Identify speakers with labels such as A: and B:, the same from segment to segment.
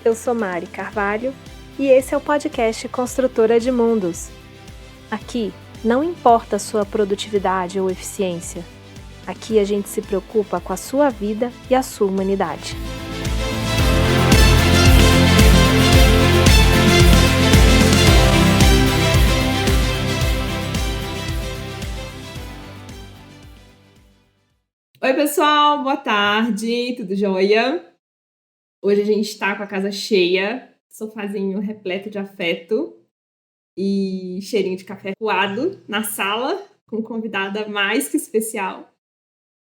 A: Eu sou Mari Carvalho e esse é o podcast Construtora de Mundos. Aqui não importa a sua produtividade ou eficiência. Aqui a gente se preocupa com a sua vida e a sua humanidade.
B: Oi, pessoal, boa tarde, tudo jóia? Hoje a gente está com a casa cheia, sofazinho repleto de afeto e cheirinho de café coado na sala, com convidada mais que especial.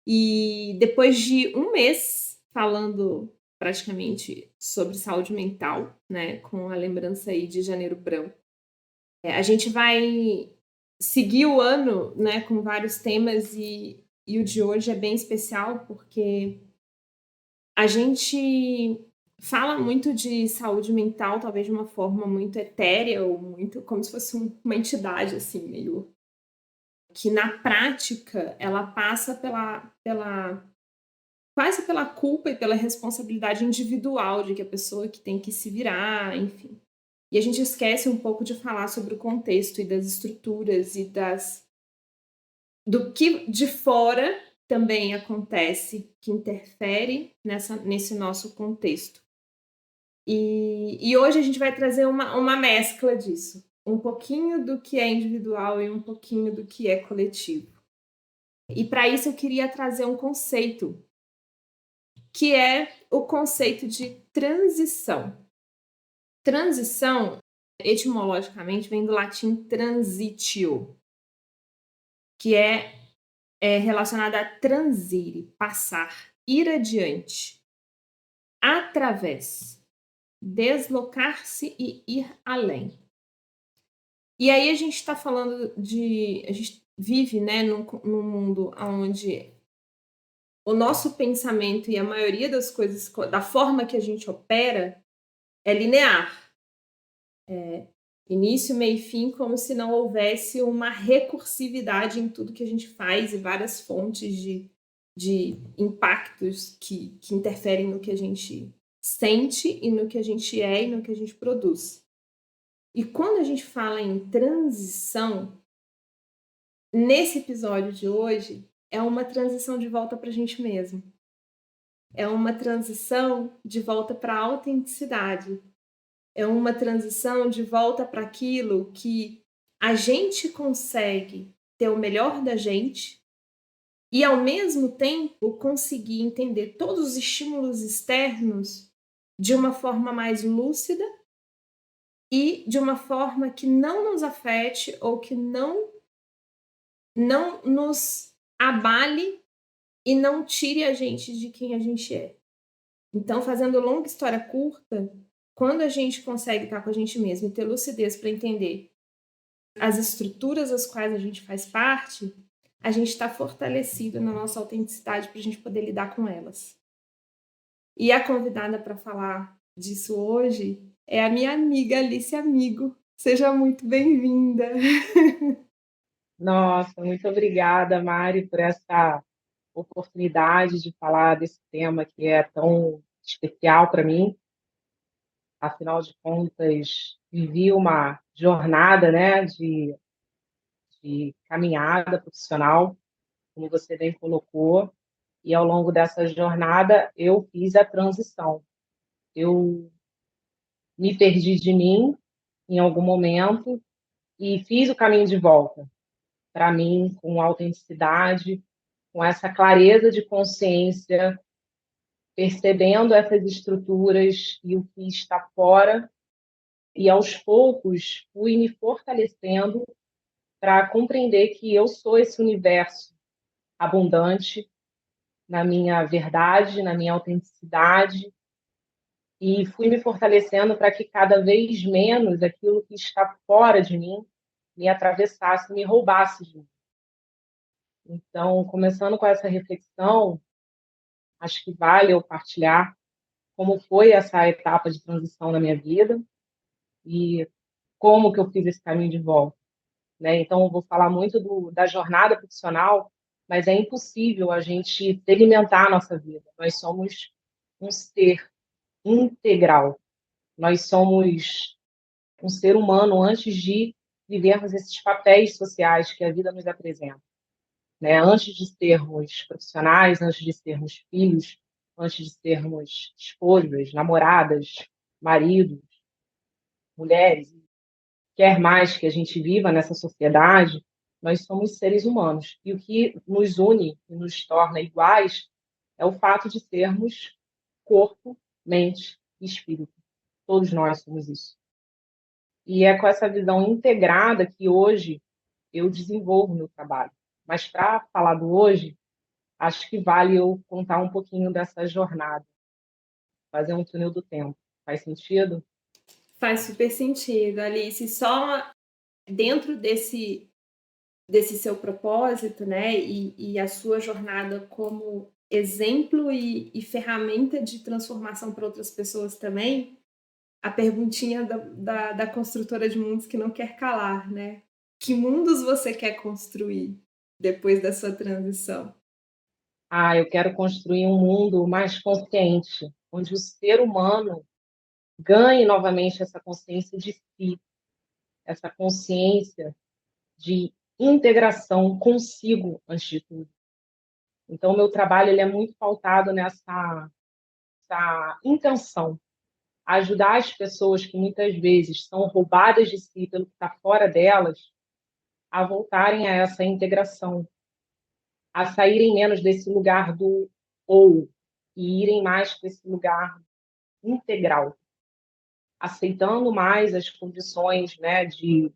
B: E depois de um mês falando praticamente sobre saúde mental, né, com a lembrança aí de Janeiro Branco, a gente vai seguir o ano, né, com vários temas e o de hoje é bem especial porque a gente fala muito de saúde mental, talvez de uma forma muito etérea ou muito como se fosse uma entidade, assim, meio que na prática ela passa quase pela culpa e pela responsabilidade individual de que a pessoa que tem que se virar, enfim. E a gente esquece um pouco de falar sobre o contexto e das estruturas e do que de fora também acontece, que interfere nesse nosso contexto. E hoje a gente vai trazer uma mescla disso. Um pouquinho do que é individual e um pouquinho do que é coletivo. E para isso eu queria trazer um conceito, que é o conceito de transição. Transição, etimologicamente, vem do latim transitio, que é relacionada a transire, passar, ir adiante, através, deslocar-se e ir além. E aí a gente está falando a gente vive, né, num mundo onde o nosso pensamento e a maioria das coisas, da forma que a gente opera, é linear. Início, meio e fim, como se não houvesse uma recursividade em tudo que a gente faz e várias fontes de impactos que interferem no que a gente sente e no que a gente é e no que a gente produz. E quando a gente fala em transição, nesse episódio de hoje, é uma transição de volta para a gente mesmo. É uma transição de volta para a autenticidade. É uma transição de volta para aquilo que a gente consegue ter o melhor da gente e, ao mesmo tempo, conseguir entender todos os estímulos externos de uma forma mais lúcida e de uma forma que não nos afete ou que não nos abale e não tire a gente de quem a gente é. Então, fazendo longa história curta, quando a gente consegue estar com a gente mesmo e ter lucidez para entender as estruturas das quais a gente faz parte, a gente está fortalecido na nossa autenticidade para a gente poder lidar com elas. E a convidada para falar disso hoje é a minha amiga Alice Amigo. Seja muito bem-vinda.
C: Nossa, muito obrigada, Mari, por essa oportunidade de falar desse tema que é tão especial para mim. Afinal de contas, vivi uma jornada, né, de caminhada profissional, como você bem colocou, e ao longo dessa jornada eu fiz a transição. Eu me perdi de mim em algum momento e fiz o caminho de volta para mim com autenticidade, com essa clareza de consciência, percebendo essas estruturas e o que está fora, e aos poucos fui me fortalecendo para compreender que eu sou esse universo abundante na minha verdade, na minha autenticidade, e fui me fortalecendo para que cada vez menos aquilo que está fora de mim me atravessasse, me roubasse de mim. Então, começando com essa reflexão, acho que vale eu partilhar como foi essa etapa de transição na minha vida e como que eu fiz esse caminho de volta, né? Então, eu vou falar muito da jornada profissional, mas é impossível a gente segmentar a nossa vida. Nós somos um ser integral. Nós somos um ser humano antes de vivermos esses papéis sociais que a vida nos apresenta, né? Antes de sermos profissionais, antes de sermos filhos, antes de sermos esposas, namoradas, maridos, mulheres, quer mais que a gente viva nessa sociedade, nós somos seres humanos. E o que nos une e nos torna iguais é o fato de sermos corpo, mente e espírito. Todos nós somos isso. E é com essa visão integrada que hoje eu desenvolvo meu trabalho. Mas para falar do hoje, acho que vale eu contar um pouquinho dessa jornada, fazer um túnel do tempo. Faz sentido?
B: Faz super sentido, Alice. Só dentro desse seu propósito, né, e a sua jornada como exemplo e ferramenta de transformação para outras pessoas também, a perguntinha da construtora de mundos que não quer calar, né? Que mundos você quer construir depois da sua transição?
C: Eu quero construir um mundo mais consciente, onde o ser humano ganhe novamente essa consciência de si, essa consciência de integração consigo, antes de tudo. Então, o meu trabalho ele é muito pautado nessa intenção, ajudar as pessoas que muitas vezes são roubadas de si pelo que está fora delas, a voltarem a essa integração, a saírem menos desse lugar do ou e irem mais para esse lugar integral, aceitando mais as condições, né, de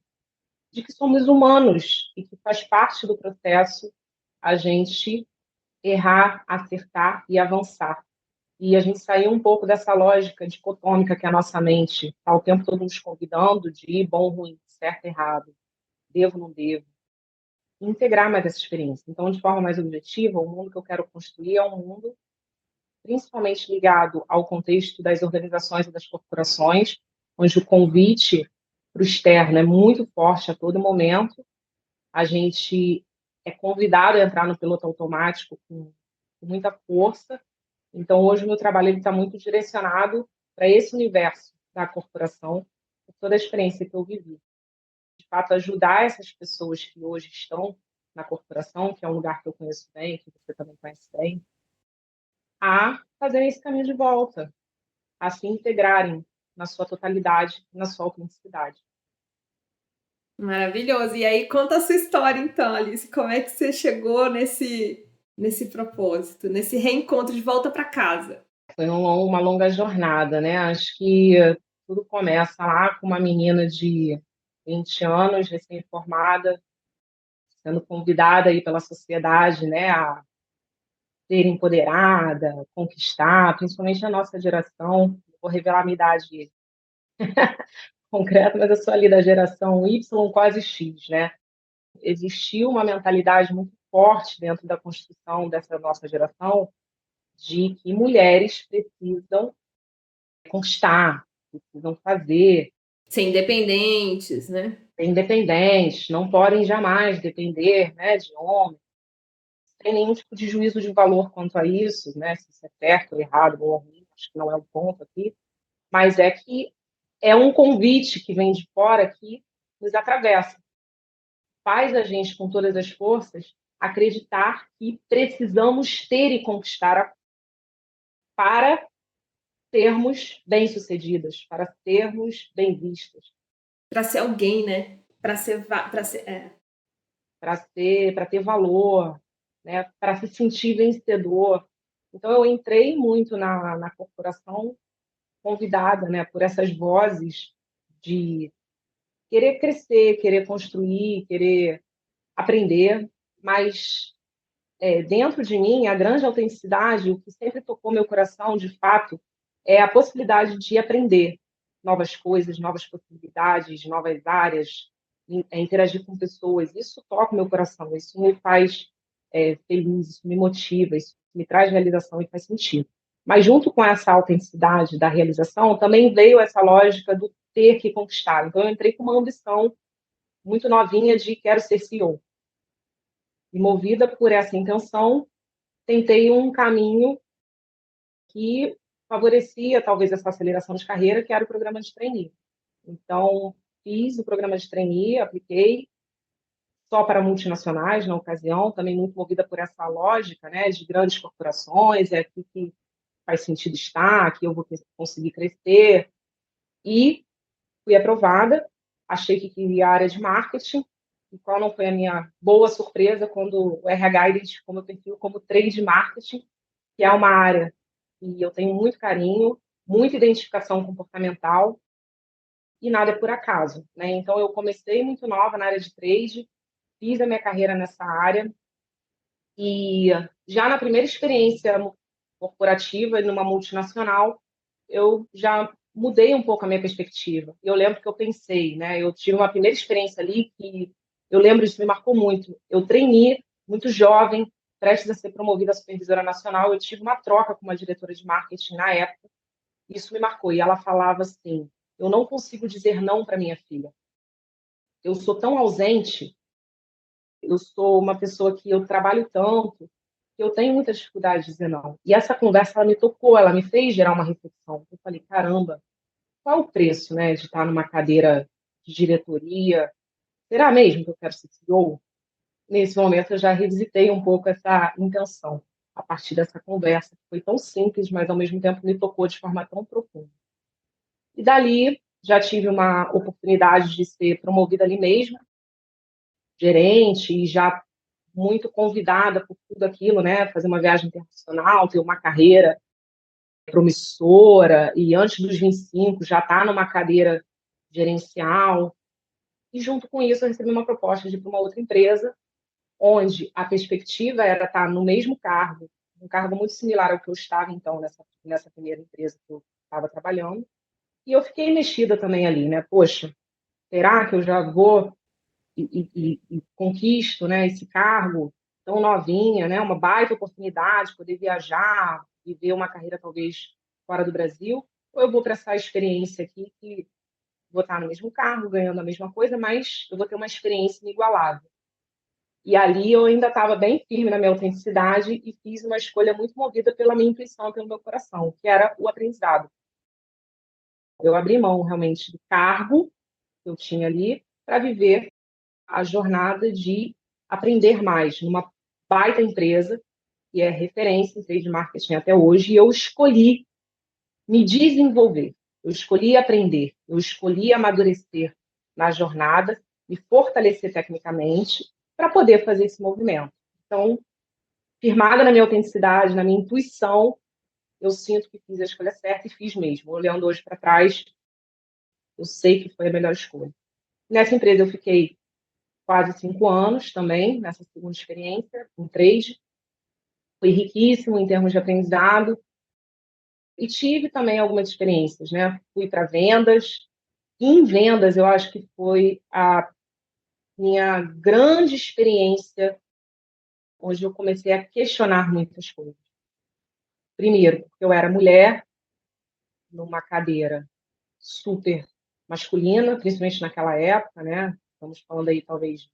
C: que somos humanos e que faz parte do processo a gente errar, acertar e avançar. E a gente sair um pouco dessa lógica dicotômica que a nossa mente está o tempo todo nos convidando de bom, ruim, certo, errado, devo, não devo. Integrar mais essa experiência. Então, de forma mais objetiva, o mundo que eu quero construir é um mundo principalmente ligado ao contexto das organizações e das corporações, onde o convite para o externo é muito forte a todo momento. A gente é convidado a entrar no piloto automático com muita força. Então, hoje, o meu trabalho está muito direcionado para esse universo da corporação, por toda a experiência que eu vivi. De fato, ajudar essas pessoas que hoje estão na corporação, que é um lugar que eu conheço bem, que você também conhece bem, a fazerem esse caminho de volta, a se integrarem na sua totalidade, na sua autenticidade.
B: Maravilhoso. E aí, conta a sua história, então, Alice. Como é que você chegou nesse propósito, nesse reencontro de volta para casa?
C: Foi uma longa jornada, né? Acho que tudo começa lá com uma menina de 20 anos, recém-formada, sendo convidada aí pela sociedade, né, a ser empoderada, conquistar, principalmente a nossa geração. Vou revelar a minha idade concreta, mas eu sou ali da geração Y, quase X, né? Existiu uma mentalidade muito forte dentro da construção dessa nossa geração de que mulheres precisam conquistar, precisam fazer,
B: Ser independentes, né?
C: ser independentes, não podem jamais depender, né, de homens. Sem nenhum tipo de juízo de valor quanto a isso, né, se isso é certo ou errado, bom ou ruim, acho que não é o ponto aqui, mas é que é um convite que vem de fora que nos atravessa. Faz a gente, com todas as forças, acreditar que precisamos ter e conquistar para sermos bem-sucedidas, para sermos bem vistas,
B: Para ser alguém, né?
C: para ter valor, né? Para se sentir vencedor. Então, eu entrei muito na corporação convidada, né, por essas vozes de querer crescer, querer construir, querer aprender, mas dentro de mim, a grande autenticidade, o que sempre tocou meu coração, de fato, é a possibilidade de aprender novas coisas, novas possibilidades, novas áreas, interagir com pessoas. Isso toca o meu coração, isso me faz feliz, isso me motiva, isso me traz realização e faz sentido. Mas junto com essa autenticidade da realização, também veio essa lógica do ter que conquistar. Então, eu entrei com uma ambição muito novinha de quero ser CEO. E movida por essa intenção, tentei um caminho que favorecia talvez essa aceleração de carreira, que era o programa de trainee. Então, fiz o programa de trainee, apliquei só para multinacionais na ocasião, também muito movida por essa lógica, né, de grandes corporações, é aqui que faz sentido estar, aqui eu vou conseguir crescer. E fui aprovada, achei que queria a área de marketing, e qual não foi a minha boa surpresa quando o RH identificou meu perfil como trade marketing, que é uma área que eu tenho muito carinho, muita identificação comportamental, e nada é por acaso, né? Então, eu comecei muito nova na área de trade, fiz a minha carreira nessa área, e já na primeira experiência corporativa, numa multinacional, eu já mudei um pouco a minha perspectiva. Eu lembro que eu pensei, né? Eu tive uma primeira experiência ali que eu lembro, isso me marcou muito. Eu treinei muito jovem, prestes a ser promovida a supervisora nacional. Eu tive uma troca com uma diretora de marketing na época. Isso me marcou. E ela falava assim: eu não consigo dizer não para minha filha. Eu sou tão ausente, eu sou uma pessoa que eu trabalho tanto, que eu tenho muita dificuldade de dizer não. E essa conversa, ela me tocou, ela me fez gerar uma reflexão. Eu falei, caramba, qual é o preço, né, de estar numa cadeira de diretoria? Será mesmo que eu quero ser CEO? Nesse momento, eu já revisitei um pouco essa intenção, a partir dessa conversa, que foi tão simples, mas, ao mesmo tempo, me tocou de forma tão profunda. E dali, já tive uma oportunidade de ser promovida ali mesmo, gerente, e já muito convidada por tudo aquilo, né? Fazer uma viagem internacional, ter uma carreira promissora, e antes dos 25 já está numa cadeira gerencial. E junto com isso eu recebi uma proposta de ir para uma outra empresa, onde a perspectiva era estar no mesmo cargo, um cargo muito similar ao que eu estava então nessa primeira empresa que eu estava trabalhando. E eu fiquei mexida também ali, né? Poxa, será que eu já vou e conquisto, né, esse cargo tão novinha, né, uma baita oportunidade, poder viajar, viver uma carreira talvez fora do Brasil, ou eu vou para essa experiência aqui que vou estar no mesmo cargo, ganhando a mesma coisa, mas eu vou ter uma experiência inigualável. E ali eu ainda estava bem firme na minha autenticidade e fiz uma escolha muito movida pela minha intuição, pelo meu coração, que era o aprendizado. Eu abri mão realmente do cargo que eu tinha ali para viver a jornada de aprender mais numa baita empresa, que é referência em trade marketing até hoje, e eu escolhi me desenvolver, eu escolhi aprender, eu escolhi amadurecer na jornada, me fortalecer tecnicamente para poder fazer esse movimento. Então, firmada na minha autenticidade, na minha intuição, eu sinto que fiz a escolha certa e fiz mesmo. Olhando hoje para trás, eu sei que foi a melhor escolha. Nessa empresa eu fiquei quase 5 anos também, nessa segunda experiência, com trade. Foi riquíssimo em termos de aprendizado. E tive também algumas experiências, né? Fui para vendas. E em vendas, eu acho que foi a minha grande experiência, onde eu comecei a questionar muitas coisas. Primeiro, porque eu era mulher, numa cadeira super masculina, principalmente naquela época, né? Estamos falando aí, talvez,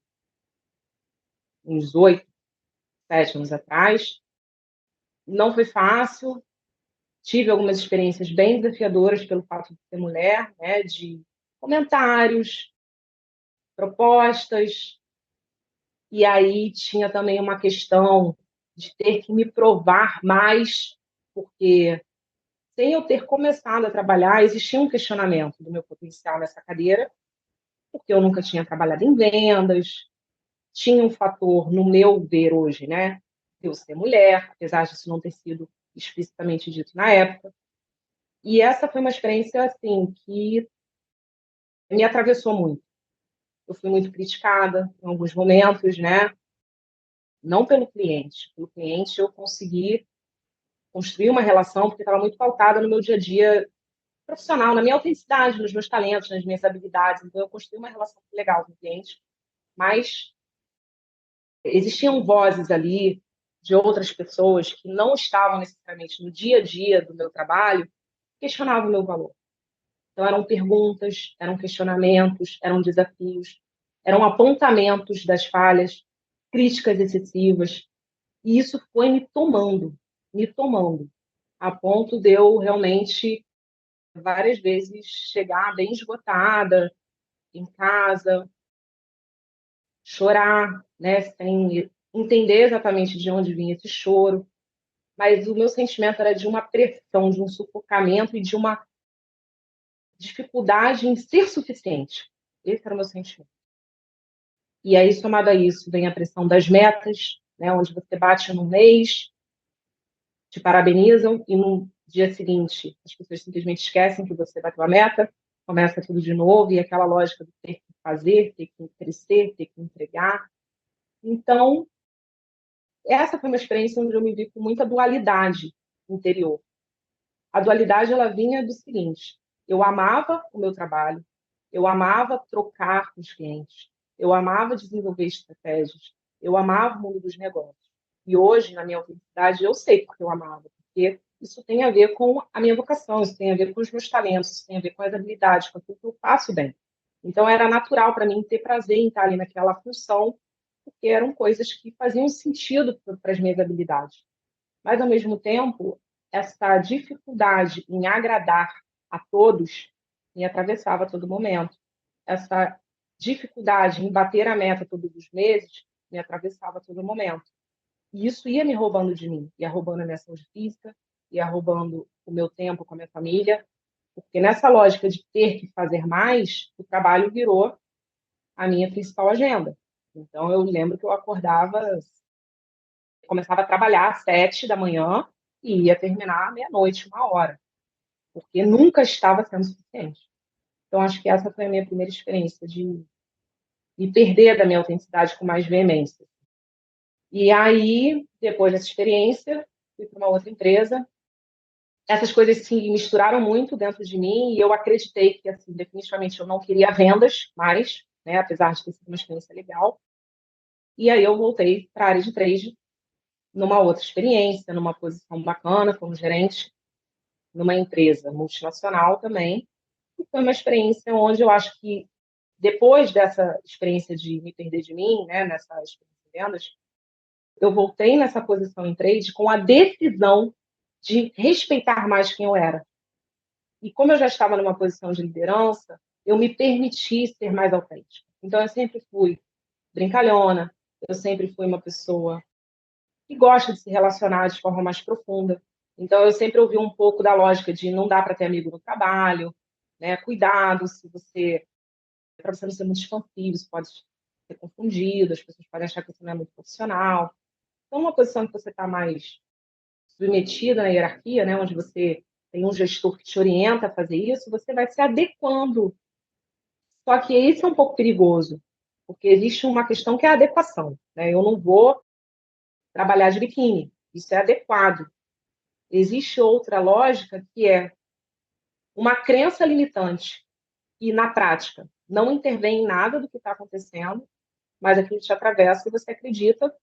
C: uns 8, 7 anos atrás. Não foi fácil, tive algumas experiências bem desafiadoras pelo fato de ser mulher, né, de comentários, propostas, e aí tinha também uma questão de ter que me provar mais, porque sem eu ter começado a trabalhar, existia um questionamento do meu potencial nessa cadeira, porque eu nunca tinha trabalhado em vendas, tinha um fator, no meu ver hoje, né, de eu ser mulher, apesar disso não ter sido explicitamente dito na época. E essa foi uma experiência, assim, que me atravessou muito. Eu fui muito criticada em alguns momentos, né? Não pelo cliente. Pelo cliente eu consegui construir uma relação porque estava muito pautada no meu dia a dia profissional, na minha autenticidade, nos meus talentos, nas minhas habilidades. Então eu construí uma relação legal com o cliente. Mas existiam vozes ali de outras pessoas que não estavam necessariamente no dia a dia do meu trabalho, que questionavam o meu valor. Então, eram perguntas, eram questionamentos, eram desafios, eram apontamentos das falhas, críticas excessivas. E isso foi me tomando, me tomando. a ponto de eu realmente, várias vezes, chegar bem esgotada em casa, chorar, né, sem entender exatamente de onde vinha esse choro, mas o meu sentimento era de uma pressão, de um sufocamento e de uma dificuldade em ser suficiente. Esse era o meu sentimento. E aí, somado a isso, vem a pressão das metas, né, onde você bate num mês, te parabenizam e no dia seguinte as pessoas simplesmente esquecem que você bateu a meta, começa tudo de novo e aquela lógica de ter que fazer, ter que crescer, ter que entregar. Então, essa foi uma experiência onde eu me vi com muita dualidade interior. A dualidade ela vinha do seguinte: eu amava o meu trabalho, eu amava trocar com os clientes, eu amava desenvolver estratégias, eu amava o mundo dos negócios. E hoje, na minha autenticidade, eu sei porque eu amava, porque isso tem a ver com a minha vocação, isso tem a ver com os meus talentos, isso tem a ver com as habilidades, com aquilo que eu faço bem. Então, era natural para mim ter prazer em estar ali naquela função, porque eram coisas que faziam sentido para as minhas habilidades. Mas, ao mesmo tempo, essa dificuldade em agradar a todos me atravessava a todo momento. Essa dificuldade em bater a meta todos os meses me atravessava a todo momento. E isso ia me roubando de mim, ia roubando a minha saúde física, ia roubando o meu tempo com a minha família, porque nessa lógica de ter que fazer mais, o trabalho virou a minha principal agenda. Então, eu lembro que eu acordava, começava a trabalhar às 7 da manhã e ia terminar à meia-noite, 1 hora, porque nunca estava sendo suficiente. Então, acho que essa foi a minha primeira experiência de me perder da minha autenticidade com mais veemência. E aí, depois dessa experiência, fui para uma outra empresa. Essas coisas se misturaram muito dentro de mim e eu acreditei que, assim, definitivamente eu não queria vendas mais, né, apesar de ter sido uma experiência legal. E aí eu voltei para a área de trade, numa outra experiência, numa posição bacana, como gerente, numa empresa multinacional também. E foi uma experiência onde eu acho que, depois dessa experiência de me perder de mim, né, nessa experiência de vendas, eu voltei nessa posição em trade com a decisão de respeitar mais quem eu era. E como eu já estava numa posição de liderança, eu me permiti ser mais autêntica. Então, eu sempre fui brincalhona, eu sempre fui uma pessoa que gosta de se relacionar de forma mais profunda. Então, eu sempre ouvi um pouco da lógica de não dá para ter amigo no trabalho, né? Cuidado se você, para você não ser muito expansivo, você pode ser confundido, as pessoas podem achar que você não é muito profissional. Então, uma posição que você está mais submetida na hierarquia, né? Onde você tem um gestor que te orienta a fazer isso, você vai se adequando. Só que isso é um pouco perigoso, porque existe uma questão que é a adequação, né? Eu não vou trabalhar de biquíni, isso é adequado. Existe outra lógica que é uma crença limitante e, na prática, não intervém em nada do que está acontecendo, mas aquilo te atravessa e você acredita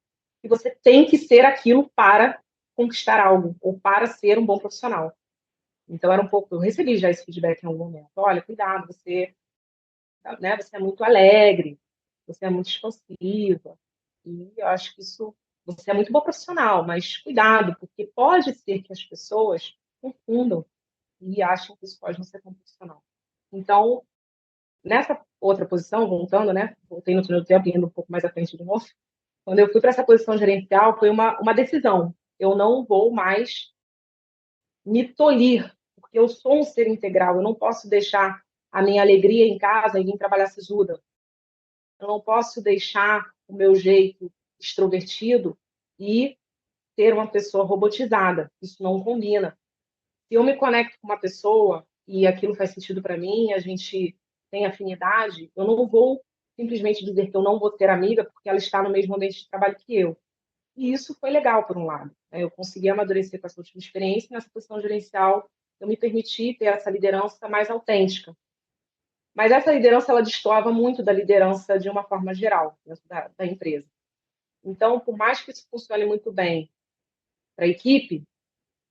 C: que você tem que ser aquilo para conquistar algo ou para ser um bom profissional. Então, era um pouco... Eu recebi já esse feedback em algum momento. Olha, cuidado, você, né, você é muito alegre, você é muito expansiva, e eu acho que isso... Você é muito bom profissional, mas cuidado, porque pode ser que as pessoas confundam e acham que isso pode não ser tão profissional. Então, nessa outra posição, voltando, né? Voltei no túnel do tempo e indo um pouco mais à frente de novo. Quando eu fui para essa posição gerencial, foi uma decisão. Eu não vou mais me tolir, porque eu sou um ser integral. Eu não posso deixar a minha alegria em casa e vir trabalhar sisuda. Eu não posso deixar o meu jeito extrovertido e ser uma pessoa robotizada. Isso não combina. Se eu me conecto com uma pessoa e aquilo faz sentido para mim, a gente tem afinidade, eu não vou simplesmente dizer que eu não vou ter amiga porque ela está no mesmo ambiente de trabalho que eu. E isso foi legal, por um lado, né? Eu consegui amadurecer com essa última experiência, nessa posição gerencial, eu me permiti ter essa liderança mais autêntica. Mas essa liderança, ela destoava muito da liderança de uma forma geral, dentro da empresa. Então, por mais que isso funcione muito bem para a equipe,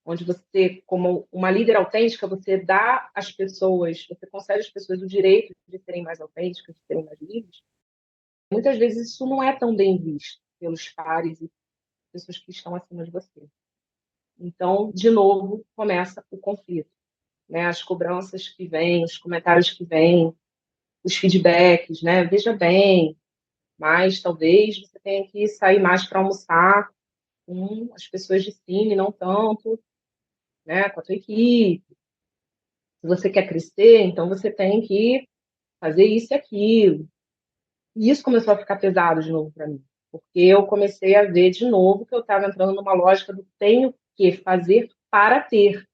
C: onde você, como uma líder autêntica, você dá às pessoas, você concede às pessoas o direito de serem mais autênticas, de serem mais livres, muitas vezes isso não é tão bem visto pelos pares e pessoas que estão acima de você. Então, de novo, começa o conflito, né? As cobranças que vêm, os comentários que vêm, os feedbacks, né? Veja bem, mas talvez você tenha que sair mais para almoçar com as pessoas de cima e não tanto, né? Com a tua equipe. Se você quer crescer, então você tem que fazer isso e aquilo. E isso começou a ficar pesado de novo para mim, porque eu comecei a ver de novo que eu estava entrando numa lógica do tenho que fazer para ter.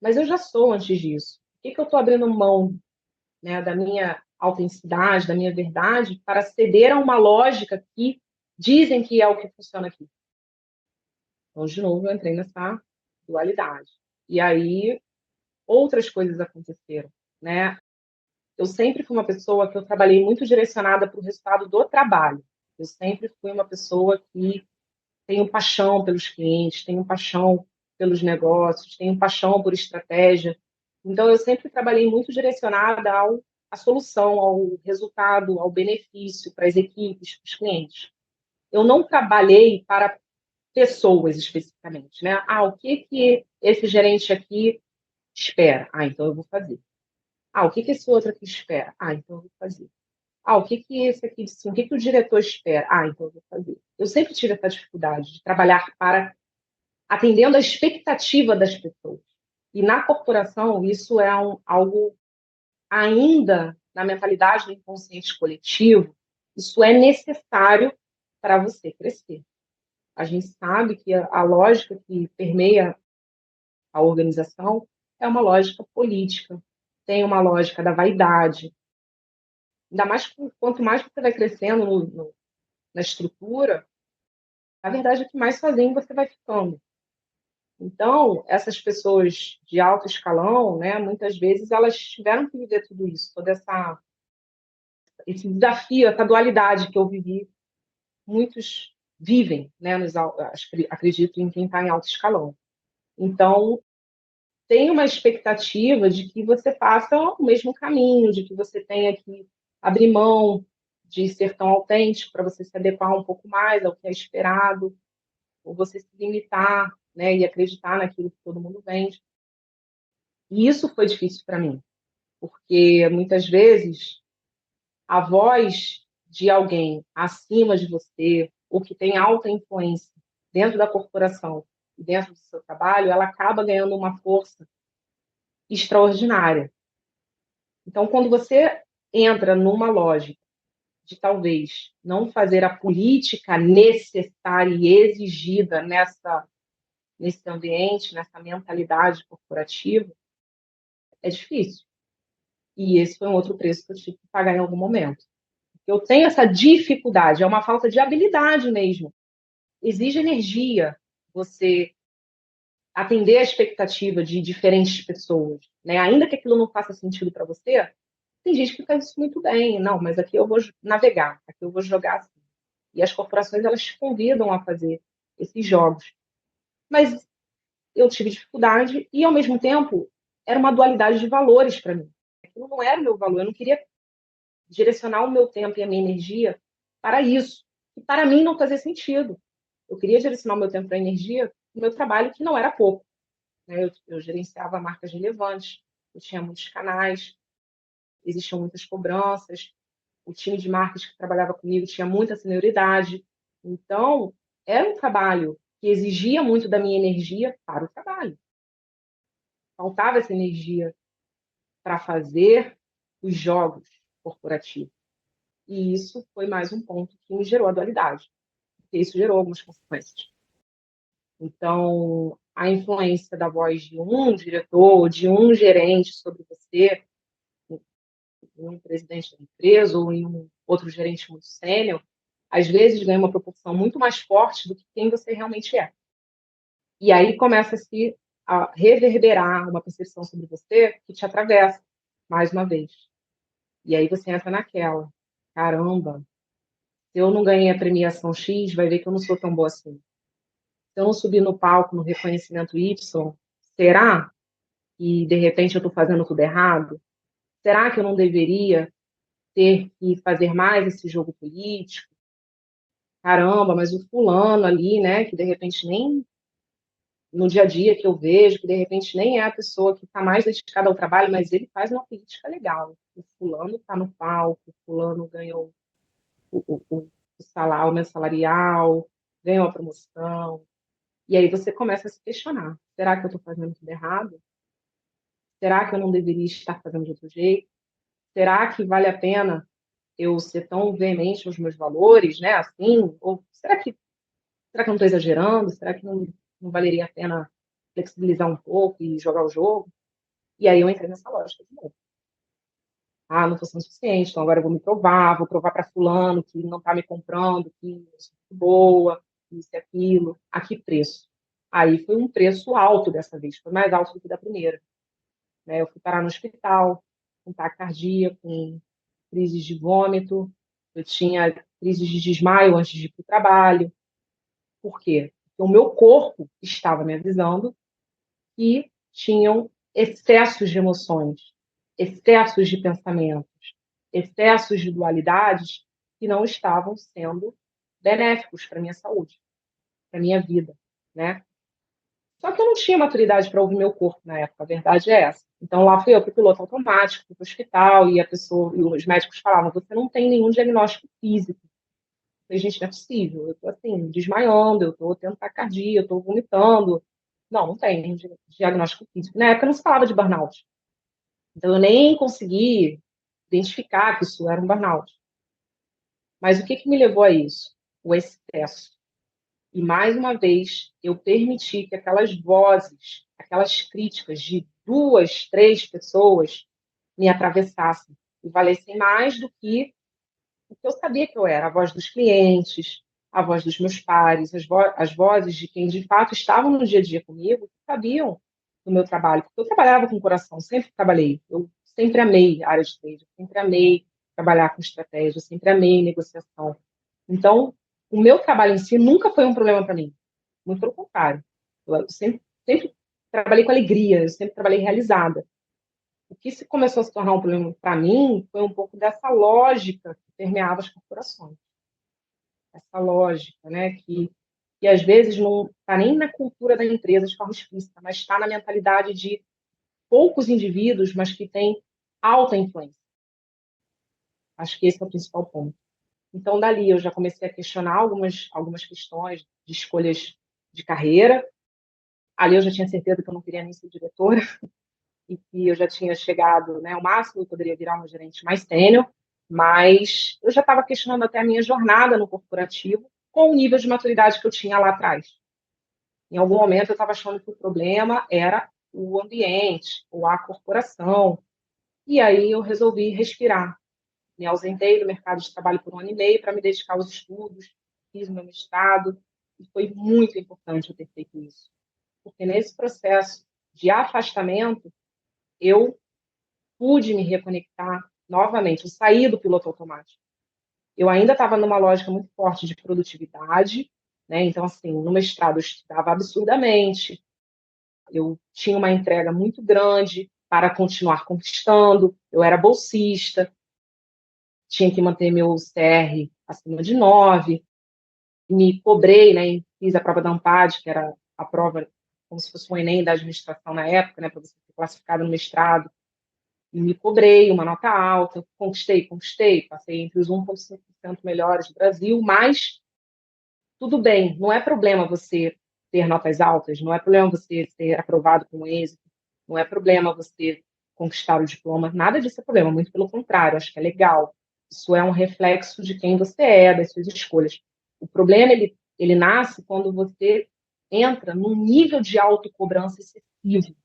C: Mas eu já sou antes disso. Por que eu estou abrindo mão, né, da minha autenticidade, da minha verdade, para ceder a uma lógica que dizem que é o que funciona aqui? Então, de novo, eu entrei nessa dualidade. E aí, outras coisas aconteceram, né? Eu sempre fui uma pessoa que eu trabalhei muito direcionada para o resultado do trabalho. Eu sempre fui uma pessoa que tenho paixão pelos clientes, tenho paixão pelos negócios, tenho paixão por estratégia. Então, eu sempre trabalhei muito direcionada à solução, ao resultado, ao benefício para as equipes, para os clientes. Eu não trabalhei para pessoas especificamente, né? O que que esse gerente aqui espera? Então eu vou fazer. O que que esse outro aqui espera? Então eu vou fazer. O que que esse aqui disse? O que que o diretor espera? Então eu vou fazer. Eu sempre tive essa dificuldade de trabalhar para atendendo a expectativa das pessoas. E na corporação isso é algo ainda na mentalidade do inconsciente coletivo, isso é necessário para você crescer. A gente sabe que a lógica que permeia a organização é uma lógica política, tem uma lógica da vaidade. Ainda mais quanto mais você vai crescendo na estrutura, a verdade é que mais sozinho você vai ficando. Então, essas pessoas de alto escalão, né, muitas vezes elas tiveram que viver tudo isso, esse desafio, essa dualidade que eu vivi, muitos vivem, né, acredito em quem está em alto escalão. Então, tem uma expectativa de que você faça o mesmo caminho, de que você tenha que abrir mão de ser tão autêntico para você se adequar um pouco mais ao que é esperado, ou você se limitar, né, e acreditar naquilo que todo mundo vende. E isso foi difícil para mim, porque muitas vezes a voz de alguém acima de você, ou que tem alta influência dentro da corporação e dentro do seu trabalho, ela acaba ganhando uma força extraordinária. Então, quando você entra numa lógica de talvez não fazer a política necessária e exigida nesse ambiente, nessa mentalidade corporativa, é difícil. E esse foi um outro preço que eu tive que pagar em algum momento. Eu tenho essa dificuldade, é uma falta de habilidade mesmo. Exige energia você atender a expectativa de diferentes pessoas, né? Ainda que aquilo não faça sentido para você, tem gente que faz isso muito bem. Não, mas aqui eu vou navegar, aqui eu vou jogar assim. E as corporações, elas te convidam a fazer esses jogos. Mas eu tive dificuldade e, ao mesmo tempo, era uma dualidade de valores para mim. Aquilo não era o meu valor, eu não queria direcionar o meu tempo e a minha energia para isso. E para mim não fazia sentido. Eu queria direcionar o meu tempo para a energia no meu trabalho, que não era pouco, né? Eu gerenciava marcas relevantes, eu tinha muitos canais, existiam muitas cobranças, o time de marketing que trabalhava comigo tinha muita senioridade. Então, era um trabalho que exigia muito da minha energia para o trabalho. Faltava essa energia para fazer os jogos corporativos. E isso foi mais um ponto que me gerou a dualidade, porque isso gerou algumas consequências. Então, a influência da voz de um diretor, de um gerente sobre você, em um presidente da empresa ou em um outro gerente muito sênior, às vezes ganha uma proporção muito mais forte do que quem você realmente é. E aí começa-se a reverberar uma percepção sobre você que te atravessa, mais uma vez. E aí você entra naquela, caramba, se eu não ganhei a premiação X, vai ver que eu não sou tão boa assim. Se eu não subir no palco no reconhecimento Y, será que de repente eu estou fazendo tudo errado? Será que eu não deveria ter que fazer mais esse jogo político? Caramba, mas o fulano ali, né, que de repente nem no dia a dia que eu vejo, que de repente nem é a pessoa que está mais dedicada ao trabalho, mas ele faz uma política legal. O fulano está no palco, o fulano ganhou o salário, o aumento salarial, ganhou a promoção. E aí você começa a se questionar: será que eu estou fazendo tudo errado? Será que eu não deveria estar fazendo de outro jeito? Será que vale a pena eu ser tão veemente nos meus valores, né? Assim? Ou será que eu não estou exagerando? Será que não valeria a pena flexibilizar um pouco e jogar o jogo? E aí eu entrei nessa lógica de novo. Ah, não estou sendo suficiente, então agora eu vou provar para fulano que não está me comprando, que eu sou muito boa, isso e aquilo. A que preço? Aí foi um preço alto dessa vez, foi mais alto do que da primeira, né? Eu fui parar no hospital, com taquicardia, com crises de vômito, eu tinha crises de desmaio antes de ir para o trabalho. Por quê? Porque o meu corpo estava me avisando que tinham excessos de emoções, excessos de pensamentos, excessos de dualidades que não estavam sendo benéficos para a minha saúde, para a minha vida, né? Só que eu não tinha maturidade para ouvir meu corpo na época, a verdade é essa. Então lá fui eu para o piloto automático, fui para o hospital e a pessoa e os médicos falavam: você não tem nenhum diagnóstico físico. Eu falei: gente, não é possível. Eu estou assim, desmaiando, eu estou tendo taquicardia, eu estou vomitando. Não, não tem nenhum diagnóstico físico. Na época não se falava de burnout. Então eu nem consegui identificar que isso era um burnout. Mas o que que me levou a isso? O excesso. E mais uma vez eu permiti que aquelas vozes, aquelas críticas de duas, três pessoas me atravessassem e valessem mais do que o que eu sabia que eu era, a voz dos clientes, a voz dos meus pares, as vozes de quem de fato estavam no dia a dia comigo, que sabiam do meu trabalho, porque eu trabalhava com o coração, sempre trabalhei, eu sempre amei a área de trade, eu sempre amei trabalhar com estratégia, eu sempre amei negociação. Então, o meu trabalho em si nunca foi um problema para mim, muito pelo contrário. Eu sempre trabalhei com alegria, eu sempre trabalhei realizada. O que se começou a se tornar um problema para mim foi um pouco dessa lógica que permeava as corporações. Essa lógica, né, que às vezes não está nem na cultura da empresa de forma explícita, mas está na mentalidade de poucos indivíduos, mas que tem alta influência. Acho que esse é o principal ponto. Então, dali, eu já comecei a questionar algumas questões de escolhas de carreira. Ali eu já tinha certeza que eu não queria nem ser diretora, e que eu já tinha chegado, né, ao máximo, eu poderia virar uma gerente mais sênior, mas eu já estava questionando até a minha jornada no corporativo com o nível de maturidade que eu tinha lá atrás. Em algum momento eu estava achando que o problema era o ambiente ou a corporação, e aí eu resolvi respirar. Me ausentei do mercado de trabalho por 1 ano e meio para me dedicar aos estudos, fiz o meu mestrado, e foi muito importante eu ter feito isso, porque nesse processo de afastamento, eu pude me reconectar novamente. Eu saí do piloto automático. Eu ainda estava numa lógica muito forte de produtividade, né? Então, assim, no mestrado eu estudava absurdamente, eu tinha uma entrega muito grande para continuar conquistando, eu era bolsista, tinha que manter meu CR acima de 9, me cobrei, né? Fiz a prova da ANPAD, que era a prova como se fosse um Enem da administração na época, né? Para você ser classificado no mestrado. E me cobrei uma nota alta, conquistei, passei entre os 1,5% melhores do Brasil, mas tudo bem, não é problema você ter notas altas, não é problema você ser aprovado com êxito, não é problema você conquistar o diploma, nada disso é problema, muito pelo contrário, acho que é legal. Isso é um reflexo de quem você é, das suas escolhas. O problema, ele nasce quando você entra num nível de autocobrança excessivo,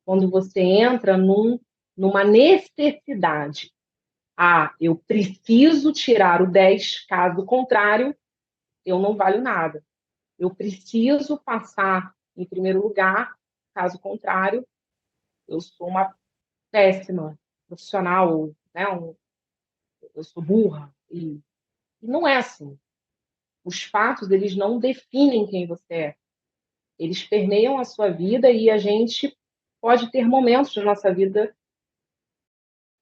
C: quando você entra numa necessidade. Ah, eu preciso tirar o 10, caso contrário, eu não valho nada. Eu preciso passar em primeiro lugar, caso contrário, eu sou uma péssima profissional, né? Eu sou burra. E não é assim. Os fatos, eles não definem quem você é. Eles permeiam a sua vida e a gente pode ter momentos da nossa vida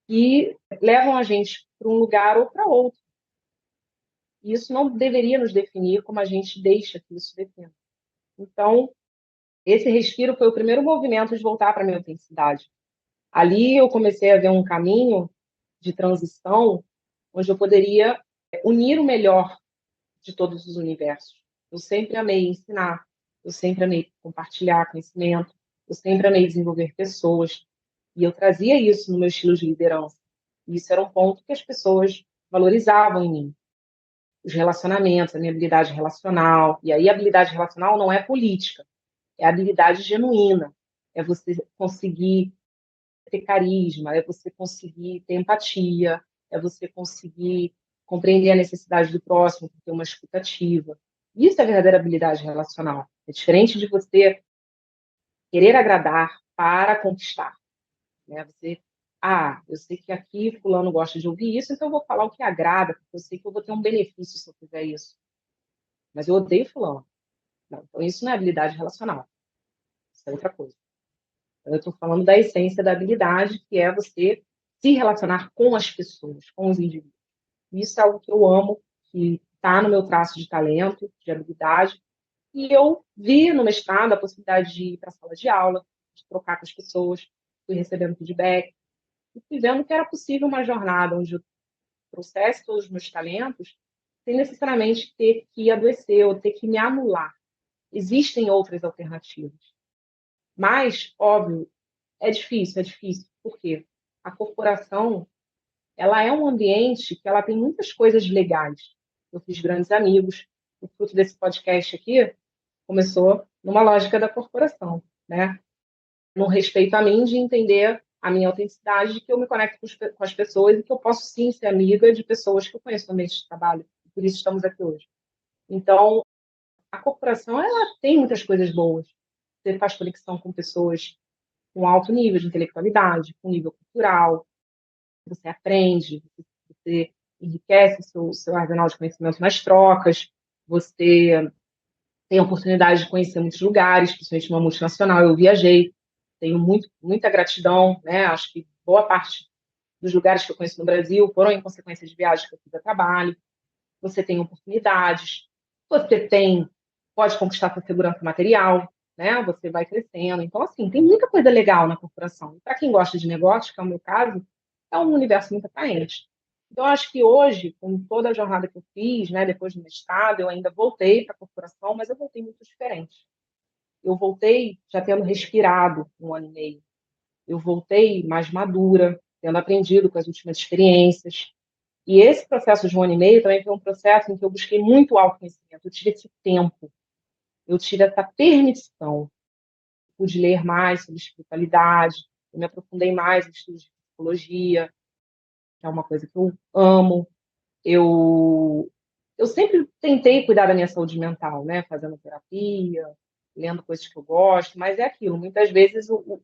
C: que levam a gente para um lugar ou para outro. E isso não deveria nos definir como a gente deixa que isso defina. Então, Esse respiro foi o primeiro movimento de voltar para a minha autenticidade. Ali eu comecei a ver um caminho de transição onde eu poderia unir o melhor de todos os universos. Eu sempre amei ensinar, eu sempre amei compartilhar conhecimento, eu sempre amei desenvolver pessoas, e eu trazia isso no meu estilo de liderança. E isso era um ponto que as pessoas valorizavam em mim. Os relacionamentos, a minha habilidade relacional. E aí a habilidade relacional não é política, é habilidade genuína. É você conseguir ter carisma, é você conseguir ter empatia, é você conseguir compreender a necessidade do próximo, ter uma escutativa. Isso é verdadeira habilidade relacional. É diferente de você querer agradar para conquistar, né? Eu sei que aqui fulano gosta de ouvir isso, então eu vou falar o que agrada, porque eu sei que eu vou ter um benefício se eu fizer isso. Mas eu odeio fulano. Não, então isso não é habilidade relacional. Isso é outra coisa. Então, eu estou falando da essência da habilidade, que é você se relacionar com as pessoas, com os indivíduos. Isso é algo que eu amo, que está no meu traço de talento, de habilidade. E eu vi no mestrado a possibilidade de ir para a sala de aula, de trocar com as pessoas, fui recebendo feedback, e fui vendo que era possível uma jornada onde eu trouxesse todos os meus talentos sem necessariamente ter que adoecer ou ter que me anular. Existem outras alternativas. Mas, óbvio, é difícil, é difícil. Por quê? A corporação, ela é um ambiente que ela tem muitas coisas legais. Eu fiz grandes amigos. O fruto desse podcast aqui começou numa lógica da corporação, né? No respeito a mim, de entender a minha autenticidade, de que eu me conecto com as pessoas e que eu posso sim ser amiga de pessoas que eu conheço no ambiente de trabalho. Por isso estamos aqui hoje. Então, a corporação, ela tem muitas coisas boas. Você faz conexão com pessoas com alto nível de intelectualidade, com nível cultural, você aprende, você enriquece seu arsenal de conhecimento nas trocas, você tem a oportunidade de conhecer muitos lugares, principalmente uma multinacional. Eu viajei, tenho muita gratidão, né? Acho que boa parte dos lugares que eu conheço no Brasil foram em consequência de viagens que eu fiz a trabalho. Você tem oportunidades, você pode conquistar sua segurança material, né? Você vai crescendo. Então, assim, tem muita coisa legal na corporação. Para quem gosta de negócio, que é o meu caso, é um universo muito atraente. Então, acho que hoje, com toda a jornada que eu fiz, né, depois do mestrado, eu ainda voltei para a corporação, mas eu voltei muito diferente. Eu voltei já tendo respirado 1 ano e meio. Eu voltei mais madura, tendo aprendido com as últimas experiências. E esse processo de 1 ano e meio também foi um processo em que eu busquei muito autoconhecimento. Eu tive esse tempo, eu tive essa permissão. Pude ler mais sobre espiritualidade, eu me aprofundei mais em estudos de psicologia, que é uma coisa que eu amo. Eu sempre tentei cuidar da minha saúde mental, né? Fazendo terapia, lendo coisas que eu gosto, mas é aquilo. Muitas vezes o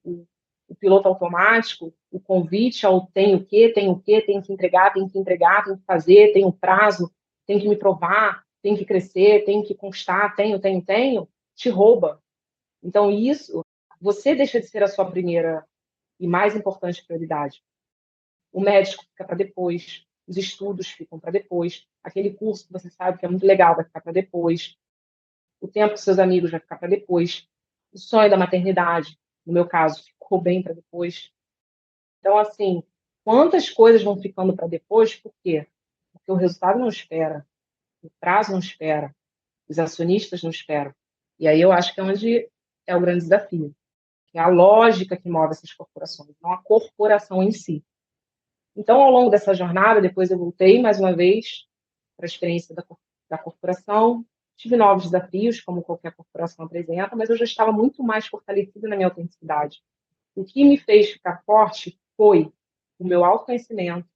C: piloto automático, o convite ao tem o quê, tem o quê, tem que entregar, tem que entregar, tem que fazer, tem um prazo, tem que me provar, tem que crescer, tem que conquistar, tenho, te rouba. Então, isso, você deixa de ser a sua primeira e mais importante prioridade. O médico fica para depois, os estudos ficam para depois, aquele curso que você sabe que é muito legal vai ficar para depois, o tempo com seus amigos vai ficar para depois, o sonho da maternidade, no meu caso, ficou bem para depois. Então, assim, quantas coisas vão ficando para depois, por quê? Porque o resultado não espera, o prazo não espera, os acionistas não esperam. E aí eu acho que é onde é o grande desafio, que é a lógica que move essas corporações, não a corporação em si. Então, ao longo dessa jornada, depois eu voltei mais uma vez para a experiência da corporação, tive novos desafios, como qualquer corporação apresenta, mas eu já estava muito mais fortalecida na minha autenticidade. O que me fez ficar forte foi o meu autoconhecimento,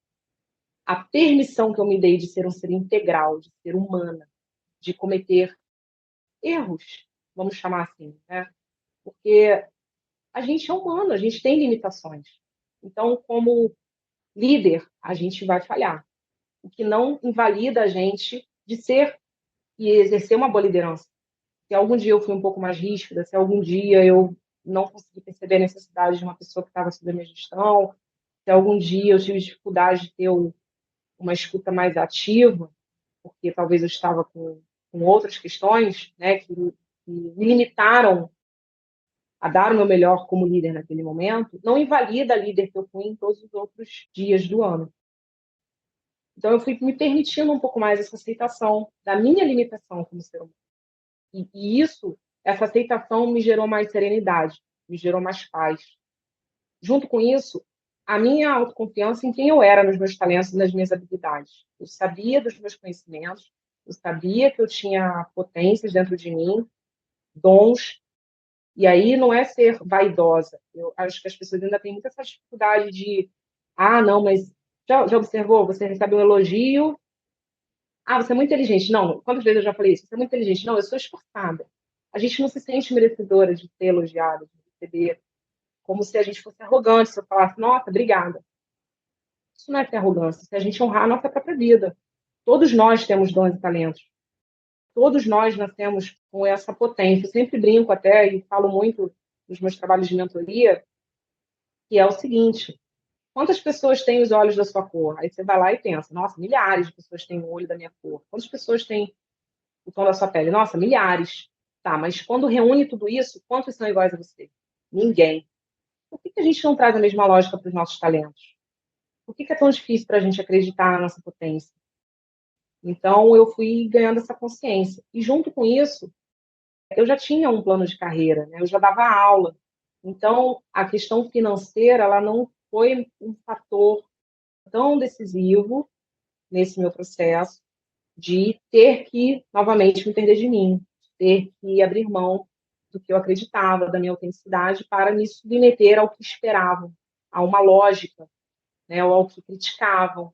C: a permissão que eu me dei de ser um ser integral, de ser humana, de cometer erros, vamos chamar assim, né? Porque a gente é humano, a gente tem limitações. Então, como líder, a gente vai falhar, o que não invalida a gente de ser e exercer uma boa liderança. Se algum dia eu fui um pouco mais ríspida, se algum dia eu não consegui perceber a necessidade de uma pessoa que estava sob a minha gestão, se algum dia eu tive dificuldade de ter uma escuta mais ativa, porque talvez eu estava com outras questões, né, que me limitaram a dar o meu melhor como líder naquele momento, não invalida a líder que eu fui em todos os outros dias do ano. Então, eu fui me permitindo um pouco mais essa aceitação da minha limitação como ser humano. E isso, essa aceitação me gerou mais serenidade, me gerou mais paz. Junto com isso, a minha autoconfiança em quem eu era, nos meus talentos e nas minhas habilidades. Eu sabia dos meus conhecimentos, eu sabia que eu tinha potências dentro de mim, dons, e aí não é ser vaidosa. Eu acho que as pessoas ainda têm muita essa dificuldade de, ah, não, mas já observou? Você recebe um elogio, ah, você é muito inteligente. Não, quantas vezes eu já falei isso? Você é muito inteligente. Não, eu sou esforçada. A gente não se sente merecedora de ser elogiada, de receber, como se a gente fosse arrogante, se eu falasse, nossa, obrigada. Isso não é ter arrogância, isso é a gente honrar a nossa própria vida. Todos nós temos dons e talentos. Todos nós nascemos com essa potência. Eu sempre brinco até e falo muito nos meus trabalhos de mentoria, que é o seguinte: quantas pessoas têm os olhos da sua cor? Aí você vai lá e pensa, nossa, milhares de pessoas têm o olho da minha cor. Quantas pessoas têm o tom da sua pele? Nossa, milhares. Tá, mas quando reúne tudo isso, quantos são iguais a você? Ninguém. Por que a gente não traz a mesma lógica para os nossos talentos? Por que é tão difícil para a gente acreditar na nossa potência? Então, eu fui ganhando essa consciência. E, junto com isso, eu já tinha um plano de carreira, né? Eu já dava aula. Então, a questão financeira, ela não foi um fator tão decisivo nesse meu processo de ter que, novamente, me perder de mim, ter que abrir mão do que eu acreditava, da minha autenticidade, para me submeter ao que esperavam, a uma lógica, né? Ou ao que criticavam.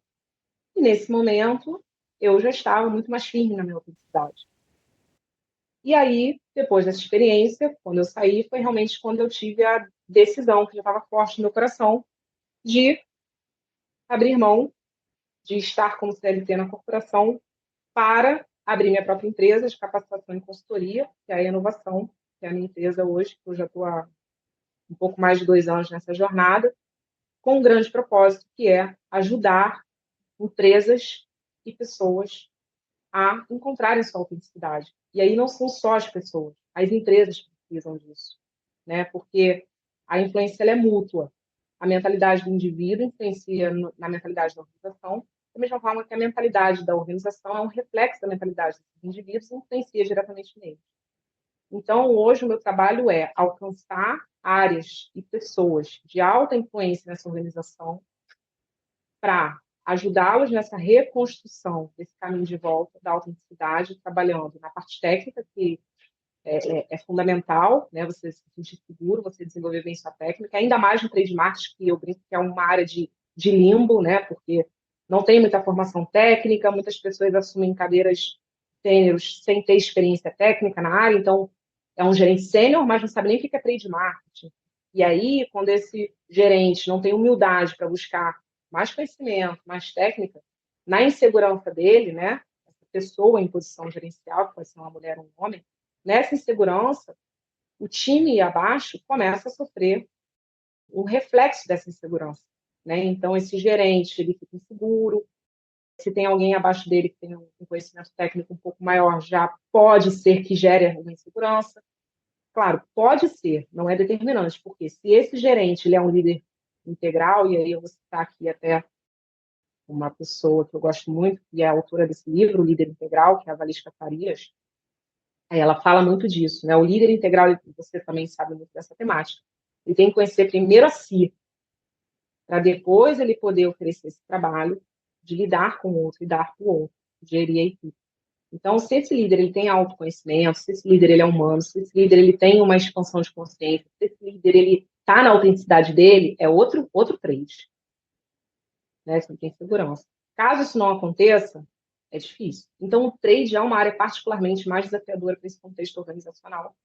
C: E, nesse momento, eu já estava muito mais firme na minha autenticidade. E aí, depois dessa experiência, quando eu saí, foi realmente quando eu tive a decisão, que já estava forte no meu coração, de abrir mão de estar como CLT na corporação para abrir minha própria empresa de capacitação em consultoria, que é a Inovação, que é a minha empresa hoje, que eu já estou há um pouco mais de 2 anos nessa jornada, com um grande propósito, que é ajudar empresas e pessoas a encontrarem sua autenticidade. E aí não são só as pessoas, as empresas precisam disso, né? Porque a influência ela é mútua. A mentalidade do indivíduo influencia na mentalidade da organização, da mesma forma que a mentalidade da organização é um reflexo da mentalidade dos indivíduos e influencia diretamente neles. Então, hoje, o meu trabalho é alcançar áreas e pessoas de alta influência nessa organização para ajudá-los nessa reconstrução desse caminho de volta da autenticidade, trabalhando na parte técnica, que é fundamental, né? Você se sentir seguro, você desenvolver bem sua técnica, ainda mais no trade marketing, que eu brinco que é uma área de limbo, né? Porque não tem muita formação técnica, muitas pessoas assumem cadeiras sêniores sem ter experiência técnica na área, então é um gerente sênior, mas não sabe nem o que é trade marketing. E aí, quando esse gerente não tem humildade para buscar mais conhecimento, mais técnica, na insegurança dele, né? Essa pessoa em posição gerencial, que pode ser uma mulher ou um homem, nessa insegurança, o time abaixo começa a sofrer um reflexo dessa insegurança, né? Então, esse gerente, ele fica inseguro. Se tem alguém abaixo dele que tem um conhecimento técnico um pouco maior, já pode ser que gere uma insegurança. Claro, pode ser, não é determinante, porque se esse gerente ele é um líder integral, e aí eu vou citar aqui até uma pessoa que eu gosto muito, que é a autora desse livro, O Líder Integral, que é a Valesca Farias. Aí ela fala muito disso, né? O líder integral, você também sabe muito dessa temática, ele tem que conhecer primeiro a si, para depois ele poder oferecer esse trabalho de lidar com o outro e dar para o outro, gerir a equipe. Então, se esse líder ele tem autoconhecimento, se esse líder ele é humano, se esse líder ele tem uma expansão de consciência, se esse líder ele está na autenticidade dele, é outro trade, né? Você tem segurança. Caso isso não aconteça, é difícil. Então, o trade é uma área particularmente mais desafiadora para esse contexto organizacional,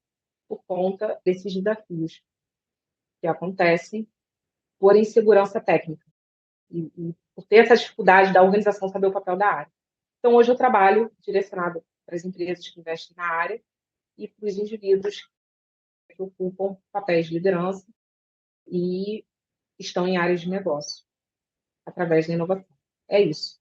C: por conta desses desafios que acontecem por insegurança técnica e por ter essa dificuldade da organização saber o papel da área. Então, hoje eu trabalho direcionado para as empresas que investem na área e para os indivíduos que ocupam papéis de liderança e estão em áreas de negócio, através da inovação. É isso.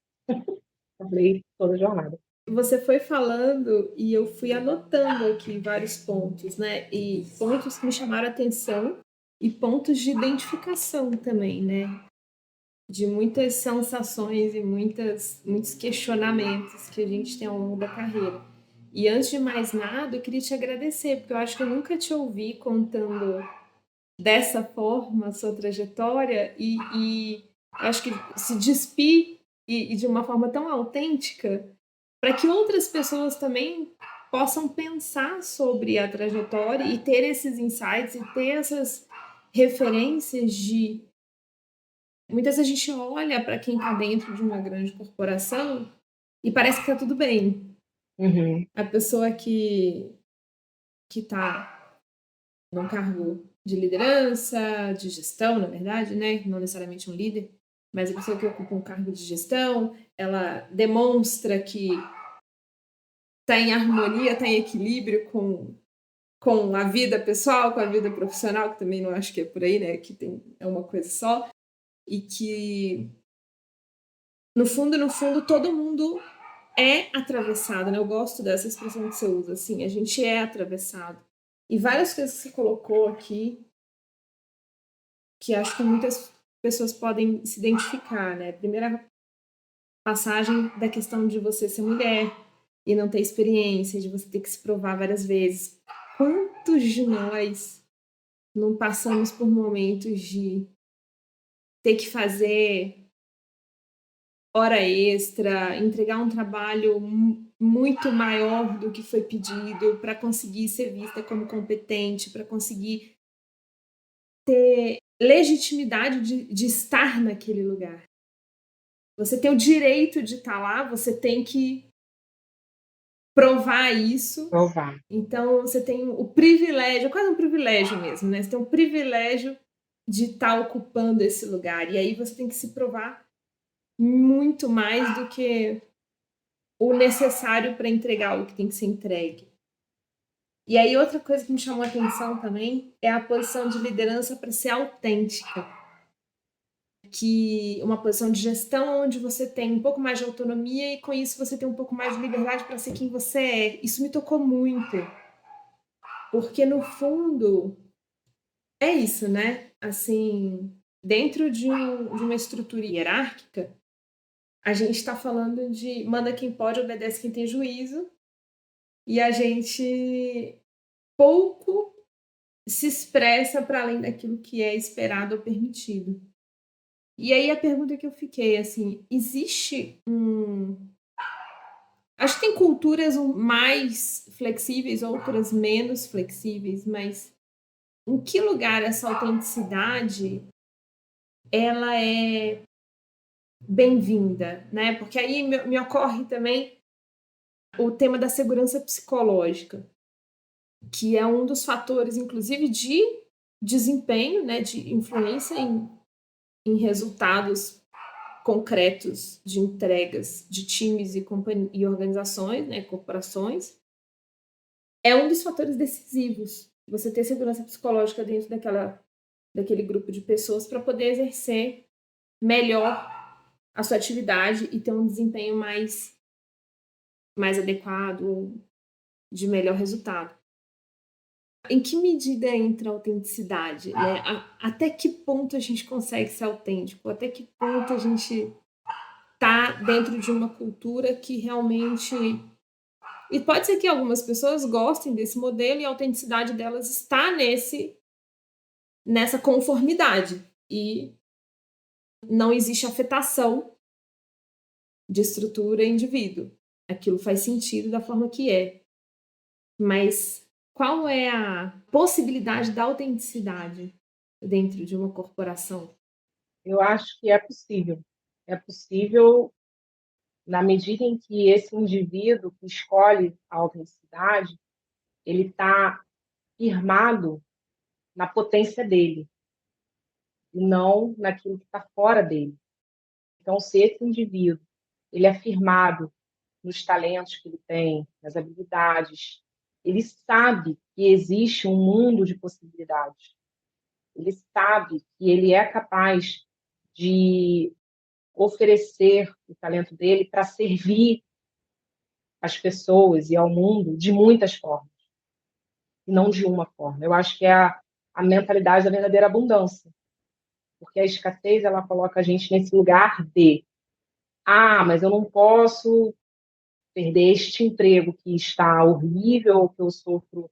C: Falei toda a jornada.
B: você foi falando e eu fui anotando aqui vários pontos, né? E pontos que me chamaram a atenção e pontos de identificação também, né? De muitas sensações e muitos questionamentos que a gente tem ao longo da carreira. E antes de mais nada, eu queria te agradecer, porque eu acho que eu nunca te ouvi contando dessa forma a sua trajetória e acho que se despir e de uma forma tão autêntica para que outras pessoas também possam pensar sobre a trajetória e ter esses insights e ter essas referências de... Muitas vezes a gente olha para quem está dentro de uma grande corporação e parece que está tudo bem.
C: Uhum.
B: A pessoa que está num cargo de liderança, de gestão, na verdade, né? Não necessariamente um líder, mas a pessoa que ocupa um cargo de gestão, ela demonstra que está em harmonia, está em equilíbrio com a vida pessoal, com a vida profissional, que também não acho que é por aí, né? Que é uma coisa só. E que, no fundo, todo mundo é atravessado, né? Eu gosto dessa expressão que você usa, assim, a gente é atravessado. E várias coisas que você colocou aqui, que acho que muitas pessoas podem se identificar, né? Primeira passagem da questão de você ser mulher e não ter experiência, de você ter que se provar várias vezes. Quantos de nós não passamos por momentos de ter que fazer hora extra, entregar um trabalho muito maior do que foi pedido para conseguir ser vista como competente, para conseguir ter legitimidade de estar naquele lugar. Você tem o direito de estar lá, você tem que provar isso.
C: Provar.
B: Então, você tem o privilégio, quase um privilégio mesmo, né? Você tem o privilégio de estar ocupando esse lugar. E aí você tem que se provar muito mais do que o necessário para entregar o que tem que ser entregue. E aí outra coisa que me chamou a atenção também é a posição de liderança para ser autêntica. Que uma posição de gestão onde você tem um pouco mais de autonomia e com isso você tem um pouco mais de liberdade para ser quem você é. Isso me tocou muito. Porque no fundo é isso, né? Assim, dentro de uma estrutura hierárquica, a gente está falando de manda quem pode, obedece quem tem juízo, e a gente pouco se expressa para além daquilo que é esperado ou permitido. E aí a pergunta que eu fiquei, assim, existe Acho que tem culturas mais flexíveis, outras menos flexíveis, mas em que lugar essa autenticidade ela é bem-vinda, né? Porque aí me ocorre também o tema da segurança psicológica, que é um dos fatores, inclusive, de desempenho, né, de influência em resultados concretos de entregas de times e organizações, né, corporações. É um dos fatores decisivos. Você ter segurança psicológica dentro daquele grupo de pessoas para poder exercer melhor a sua atividade e ter um desempenho mais adequado, de melhor resultado. Em que medida entra a autenticidade? Né? Até que ponto a gente consegue ser autêntico? Até que ponto a gente está dentro de uma cultura que realmente... E pode ser que algumas pessoas gostem desse modelo e a autenticidade delas está nessa conformidade. E não existe afetação de estrutura e indivíduo. Aquilo faz sentido da forma que é. Mas qual é a possibilidade da autenticidade dentro de uma corporação?
C: Eu acho que é possível. É possível na medida em que esse indivíduo que escolhe a autenticidade, ele está firmado na potência dele e não naquilo que está fora dele. Então, se esse indivíduo ele é firmado nos talentos que ele tem, nas habilidades, ele sabe que existe um mundo de possibilidades. Ele sabe que ele é capaz de oferecer o talento dele para servir às pessoas e ao mundo de muitas formas, e não de uma forma. Eu acho que é a mentalidade da verdadeira abundância, porque a escassez ela coloca a gente nesse lugar de mas eu não posso perder este emprego que está horrível, ou que eu sofro,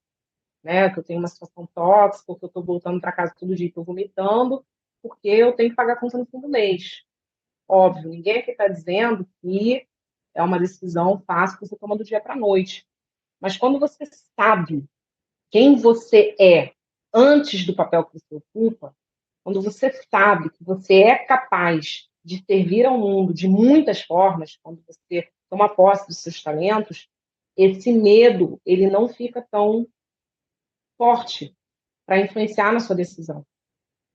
C: né, que eu tenho uma situação tóxica, ou que eu estou voltando para casa todo dia e estou vomitando, porque eu tenho que pagar a conta no fim do mês. Óbvio, ninguém aqui está dizendo que é uma decisão fácil que você toma do dia para a noite. Mas quando você sabe quem você é antes do papel que você ocupa, quando você sabe que você é capaz de servir ao mundo de muitas formas, quando você toma posse dos seus talentos, esse medo ele não fica tão forte para influenciar na sua decisão.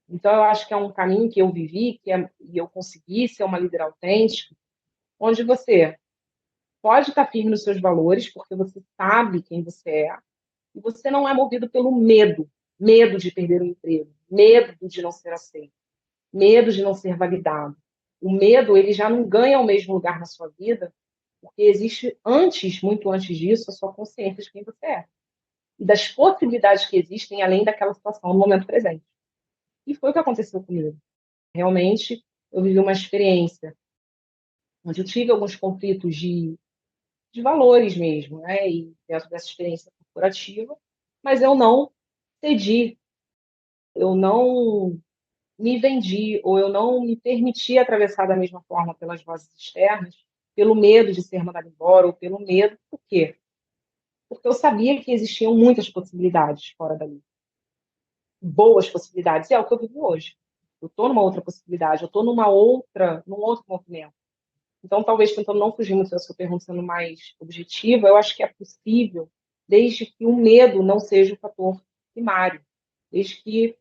C: Então, eu acho que é um caminho que eu vivi, e eu consegui ser uma líder autêntica, onde você pode estar firme nos seus valores, porque você sabe quem você é, e você não é movido pelo medo, medo de perder o emprego, medo de não ser aceito, medo de não ser validado. O medo, ele já não ganha o mesmo lugar na sua vida, porque existe antes, muito antes disso, a sua consciência de quem você é. E das possibilidades que existem além daquela situação no momento presente. E foi o que aconteceu comigo. Realmente, eu vivi uma experiência onde eu tive alguns conflitos de valores mesmo, né? E dentro dessa experiência corporativa, mas eu não cedi, eu não me vendi, ou eu não me permiti atravessar da mesma forma pelas vozes externas, pelo medo de ser mandado embora, ou pelo medo, por quê? Porque eu sabia que existiam muitas possibilidades fora dali. Boas possibilidades, e é o que eu vivo hoje. Eu estou numa outra possibilidade, eu estou num outro movimento. Então, talvez tentando não fugir muito da sua pergunta, sendo mais objetiva, eu acho que é possível, desde que o medo não seja o fator primário, desde que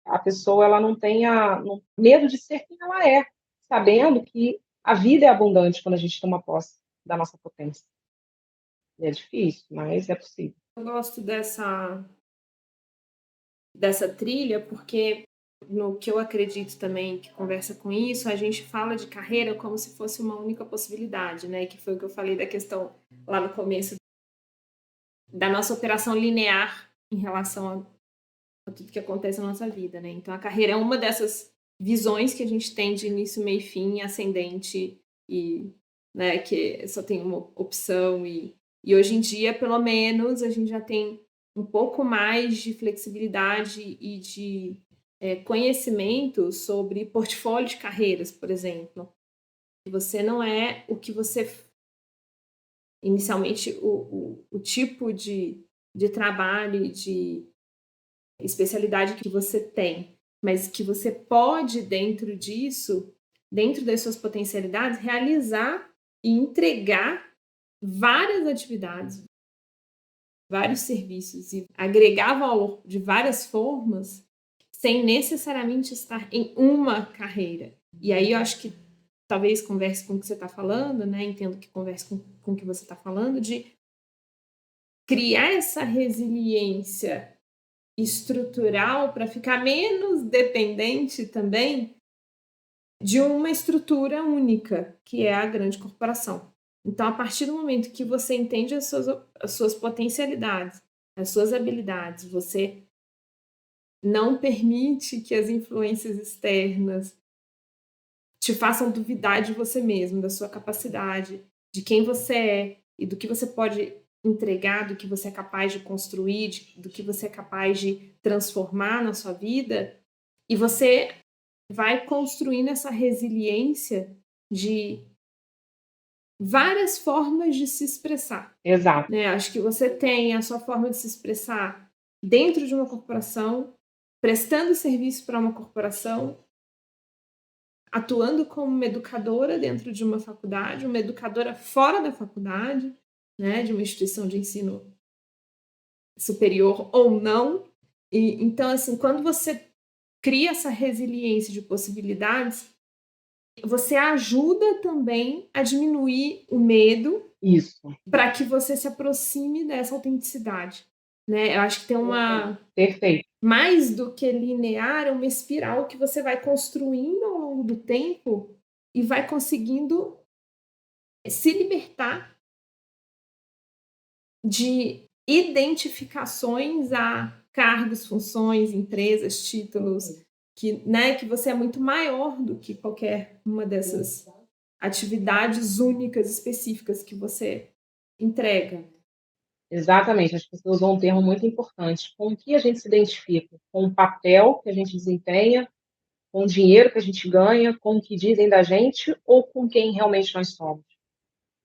C: a pessoa ela não tenha medo de ser quem ela é, sabendo que a vida é abundante quando a gente toma posse da nossa potência. É difícil, mas é possível.
B: Eu gosto dessa trilha porque no que eu acredito também que conversa com isso, a gente fala de carreira como se fosse uma única possibilidade, né? Que foi o que eu falei da questão lá no começo da nossa operação linear em relação a tudo que acontece na nossa vida, né? Então a carreira é uma dessas visões que a gente tem de início, meio e fim, ascendente e, né, que só tem uma opção e hoje em dia, pelo menos, a gente já tem um pouco mais de flexibilidade e de conhecimento sobre portfólio de carreiras, por exemplo. Você não é o que você inicialmente o tipo de trabalho e de especialidade que você tem, mas que você pode, dentro disso, dentro das suas potencialidades, realizar e entregar várias atividades, vários serviços e agregar valor de várias formas sem necessariamente estar em uma carreira. E aí eu acho que talvez converse com o que você está falando, né? Entendo que converse com o que você está falando, de criar essa resiliência estrutural para ficar menos dependente também de uma estrutura única, que é a grande corporação. Então, a partir do momento que você entende as suas potencialidades, as suas habilidades, você não permite que as influências externas te façam duvidar de você mesmo, da sua capacidade, de quem você é e do que você pode entregar, do que você é capaz de construir, do que você é capaz de transformar na sua vida, e você vai construindo essa resiliência de várias formas de se expressar.
C: Exato.
B: Né? Acho que você tem a sua forma de se expressar dentro de uma corporação, prestando serviço para uma corporação, atuando como uma educadora dentro de uma faculdade, uma educadora fora da faculdade, né, de uma instituição de ensino superior ou não. E então, assim, quando você cria essa resiliência de possibilidades, você ajuda também a diminuir o medo para que você se aproxime dessa autenticidade. Né? Eu acho que tem uma...
C: Perfeito.
B: Mais do que linear, é uma espiral que você vai construindo ao longo do tempo e vai conseguindo se libertar de identificações a cargos, funções, empresas, títulos, que você é muito maior do que qualquer uma dessas atividades únicas, específicas que você entrega.
C: Exatamente, as pessoas usam um termo muito importante. Com o que a gente se identifica? Com o papel que a gente desempenha, com o dinheiro que a gente ganha, com o que dizem da gente ou com quem realmente nós somos?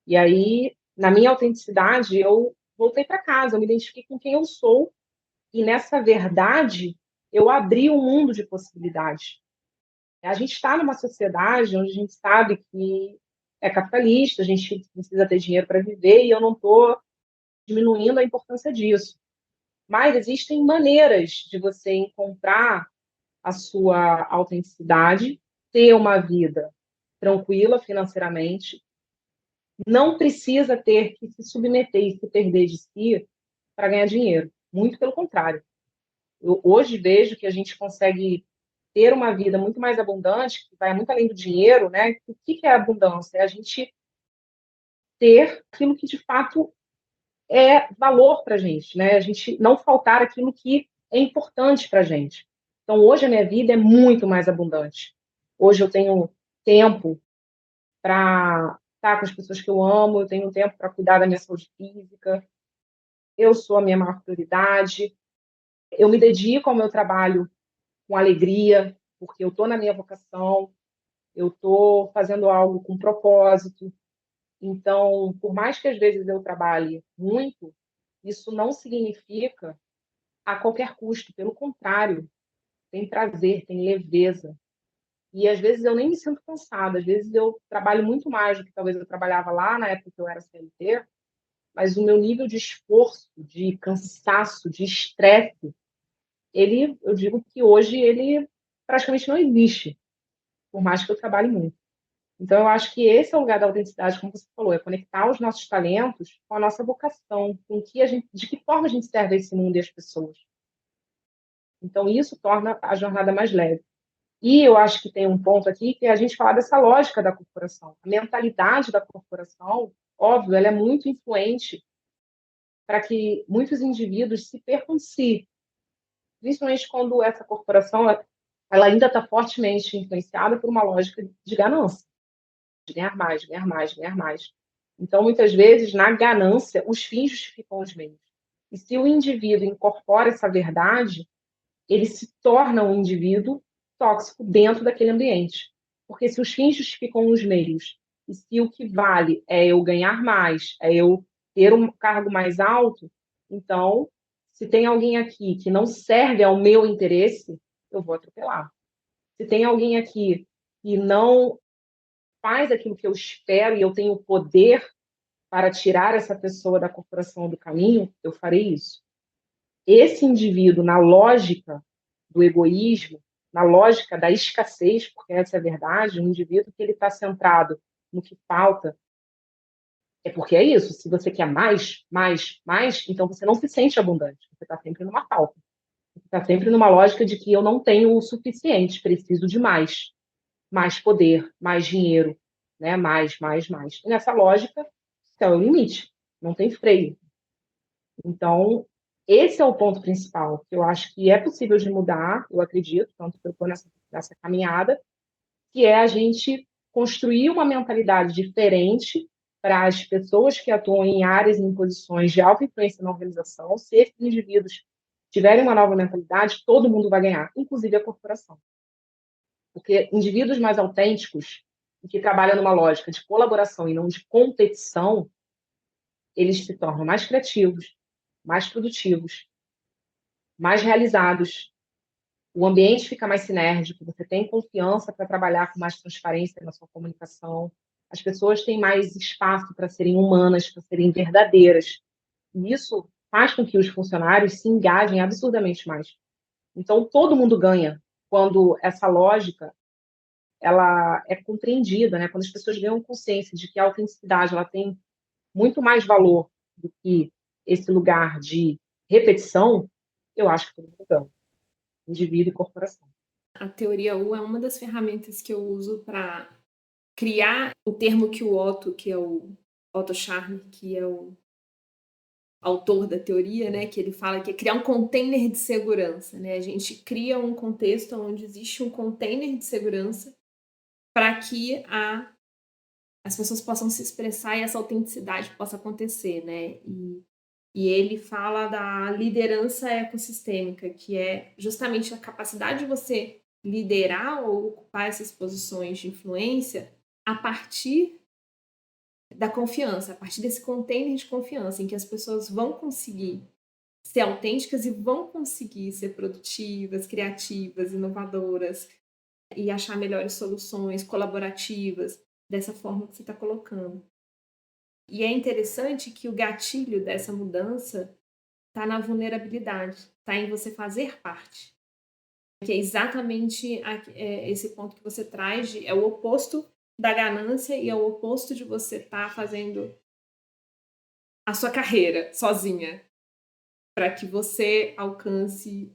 C: E aí, na minha autenticidade, eu voltei para casa, eu me identifiquei com quem eu sou e nessa verdade eu abri um mundo de possibilidades. A gente está numa sociedade onde a gente sabe que é capitalista, a gente precisa ter dinheiro para viver e eu não estou diminuindo a importância disso. Mas existem maneiras de você encontrar a sua autenticidade, ter uma vida tranquila financeiramente, não precisa ter que se submeter e se perder de si para ganhar dinheiro. Muito pelo contrário. Eu hoje vejo que a gente consegue ter uma vida muito mais abundante, que vai muito além do dinheiro, né? O que é abundância? É a gente ter aquilo que de fato é valor para a gente, né? A gente não faltar aquilo que é importante para a gente. Então, hoje a minha vida é muito mais abundante. Hoje eu tenho tempo para estar com as pessoas que eu amo, eu tenho tempo para cuidar da minha saúde física, eu sou a minha maior prioridade, eu me dedico ao meu trabalho com alegria, porque eu estou na minha vocação, eu estou fazendo algo com propósito. Então, por mais que às vezes eu trabalhe muito, isso não significa a qualquer custo, pelo contrário, tem prazer, tem leveza. E às vezes eu nem me sinto cansada, às vezes eu trabalho muito mais do que talvez eu trabalhava lá na época que eu era CLT, mas o meu nível de esforço, de cansaço, de estresse, ele, eu digo que hoje ele praticamente não existe, por mais que eu trabalhe muito. Então, eu acho que esse é o lugar da autenticidade, como você falou, é conectar os nossos talentos com a nossa vocação, com que a gente, de que forma a gente serve a esse mundo e as pessoas. Então, isso torna a jornada mais leve. E eu acho que tem um ponto aqui que é a gente falar dessa lógica da corporação. A mentalidade da corporação, óbvio, ela é muito influente para que muitos indivíduos se percam de si, principalmente quando essa corporação ela ainda está fortemente influenciada por uma lógica de ganância, de ganhar mais, de ganhar mais, de ganhar mais. Então, muitas vezes, na ganância, os fins justificam os meios. E se o indivíduo incorpora essa verdade, ele se torna um indivíduo tóxico dentro daquele ambiente. Porque se os fins justificam os meios, e se o que vale é eu ganhar mais, é eu ter um cargo mais alto, então, se tem alguém aqui que não serve ao meu interesse, eu vou atropelar. Se tem alguém aqui que não faz aquilo que eu espero e eu tenho poder para tirar essa pessoa da corporação do caminho, eu farei isso. Esse indivíduo, na lógica do egoísmo, na lógica da escassez, porque essa é a verdade, um indivíduo que ele está centrado no que falta, é porque é isso, se você quer mais, mais, mais, então você não se sente abundante, você está sempre numa falta. Você está sempre numa lógica de que eu não tenho o suficiente, preciso de mais. Mais poder, mais dinheiro, né? Mais, mais, mais. E nessa lógica, céu é o limite, não tem freio. Então, esse é o ponto principal, que eu acho que é possível de mudar, eu acredito, tanto que eu estou nessa caminhada, que é a gente construir uma mentalidade diferente para as pessoas que atuam em áreas e em posições de alta influência na organização. Se esses indivíduos tiverem uma nova mentalidade, todo mundo vai ganhar, inclusive a corporação. Porque indivíduos mais autênticos, e que trabalham numa lógica de colaboração e não de competição, eles se tornam mais criativos, mais produtivos, mais realizados. O ambiente fica mais sinérgico, você tem confiança para trabalhar com mais transparência na sua comunicação. As pessoas têm mais espaço para serem humanas, para serem verdadeiras. E isso faz com que os funcionários se engajem absurdamente mais. Então, todo mundo ganha quando essa lógica ela é compreendida, né? Quando as pessoas ganham consciência de que a autenticidade ela tem muito mais valor do que esse lugar de repetição, eu acho que todo mundo ganha, indivíduo e corporação.
B: A teoria U é uma das ferramentas que eu uso para criar o termo que o Otto, que é o Otto Scharmer, que é o autor da teoria, né, que ele fala que é criar um container de segurança, né? A gente cria um contexto onde existe um container de segurança para que as pessoas possam se expressar e essa autenticidade possa acontecer, né? E ele fala da liderança ecossistêmica, que é justamente a capacidade de você liderar ou ocupar essas posições de influência a partir da confiança, a partir desse container de confiança, em que as pessoas vão conseguir ser autênticas e vão conseguir ser produtivas, criativas, inovadoras e achar melhores soluções colaborativas dessa forma que você está colocando. E é interessante que o gatilho dessa mudança está na vulnerabilidade, está em você fazer parte. Que é exatamente esse ponto que você traz, é o oposto da ganância e é o oposto de você estar fazendo a sua carreira sozinha para que você alcance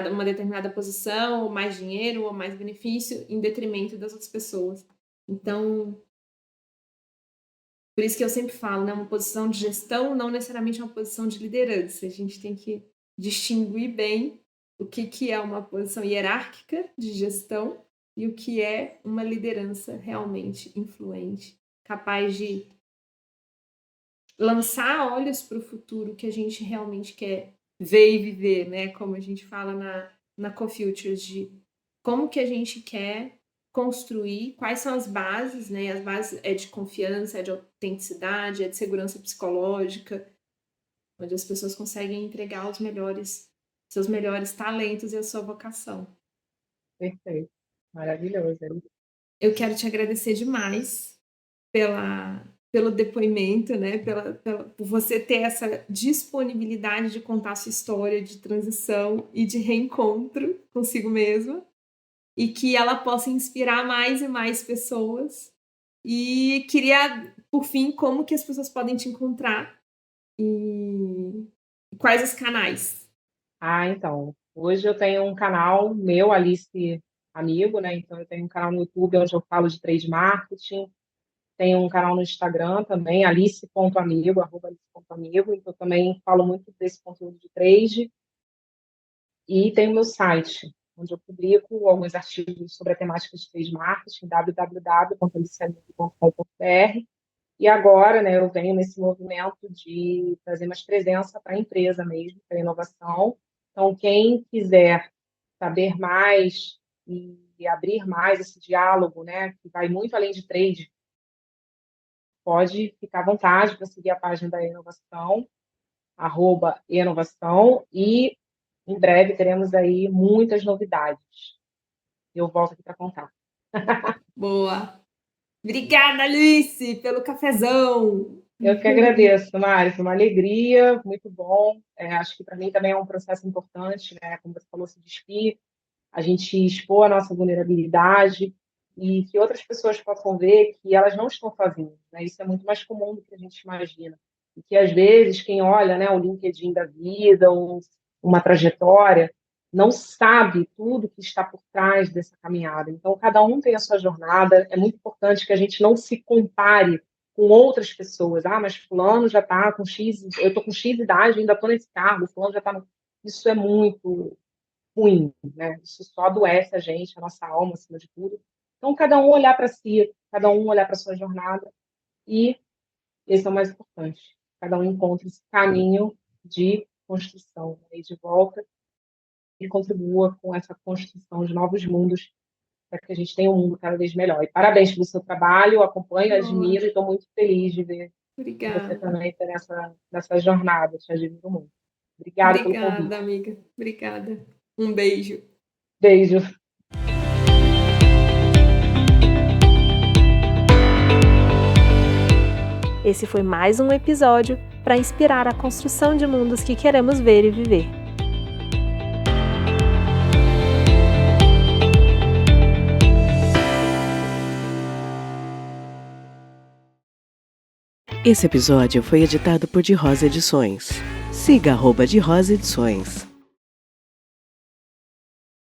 B: uma determinada posição, ou mais dinheiro, ou mais benefício, em detrimento das outras pessoas. Então, por isso que eu sempre falo, né, uma posição de gestão não necessariamente é uma posição de liderança. A gente tem que distinguir bem o que é uma posição hierárquica de gestão e o que é uma liderança realmente influente, capaz de lançar olhos para o futuro que a gente realmente quer ver e viver, né? Como a gente fala na CoFutures, de como que a gente quer construir, quais são as bases, né? As bases é de confiança, é de autenticidade, é de segurança psicológica, onde as pessoas conseguem entregar seus melhores talentos e a sua vocação.
C: Perfeito. Maravilhoso.
B: Eu quero te agradecer demais pelo depoimento, né? Por você ter essa disponibilidade de contar a sua história de transição e de reencontro consigo mesma, e que ela possa inspirar mais e mais pessoas. E queria, por fim, como que as pessoas podem te encontrar e quais os canais?
C: Então, hoje eu tenho um canal meu, Alice Amigo, né? Então eu tenho um canal no YouTube onde eu falo de trade marketing, tenho um canal no Instagram também, alice.amigo, @alice.amigo, então eu também falo muito desse conteúdo de trade. E tem o meu site, onde eu publico alguns artigos sobre a temática de trade marketing, www.aliciamigo.com.br. E agora, né, eu venho nesse movimento de trazer mais presença para a empresa mesmo, para a inovação. Então, quem quiser saber mais e abrir mais esse diálogo, né, que vai muito além de trade, pode ficar à vontade para seguir a página da Inovação, @inovação, e em breve teremos aí muitas novidades. Eu volto aqui para contar.
B: Boa! Obrigada, Alice, pelo cafezão!
C: Eu que agradeço, Mari, foi uma alegria, muito bom. Acho que para mim também é um processo importante, né? Como você falou, se despir, a gente expor a nossa vulnerabilidade e que outras pessoas possam ver que elas não estão sozinhas, né? Isso é muito mais comum do que a gente imagina. E que, às vezes, quem olha, né, o LinkedIn da vida, ou uma trajetória, não sabe tudo que está por trás dessa caminhada. Então, cada um tem a sua jornada. É muito importante que a gente não se compare com outras pessoas. Mas fulano já está com X, eu estou com X idade, ainda estou nesse cargo, fulano já está no... Isso é muito ruim, né? Isso só adoece a gente, a nossa alma, acima de tudo. Então, cada um olhar para si, cada um olhar para a sua jornada, e esse é o mais importante. Cada um encontra esse caminho de construção, né? E de volta, e contribua com essa construção de novos mundos, para que a gente tenha um mundo cada vez melhor. E parabéns pelo seu trabalho, acompanho, admiro, e estou muito feliz de ver você também ter nessa jornada. Te admiro muito. Obrigada pelo convite.
B: Obrigada, amiga. Obrigada. Um beijo.
C: Beijo.
A: Esse foi mais um episódio para inspirar a construção de mundos que queremos ver e viver.
D: Esse episódio foi editado por De Rosa Edições. Siga @De Rosa Edições.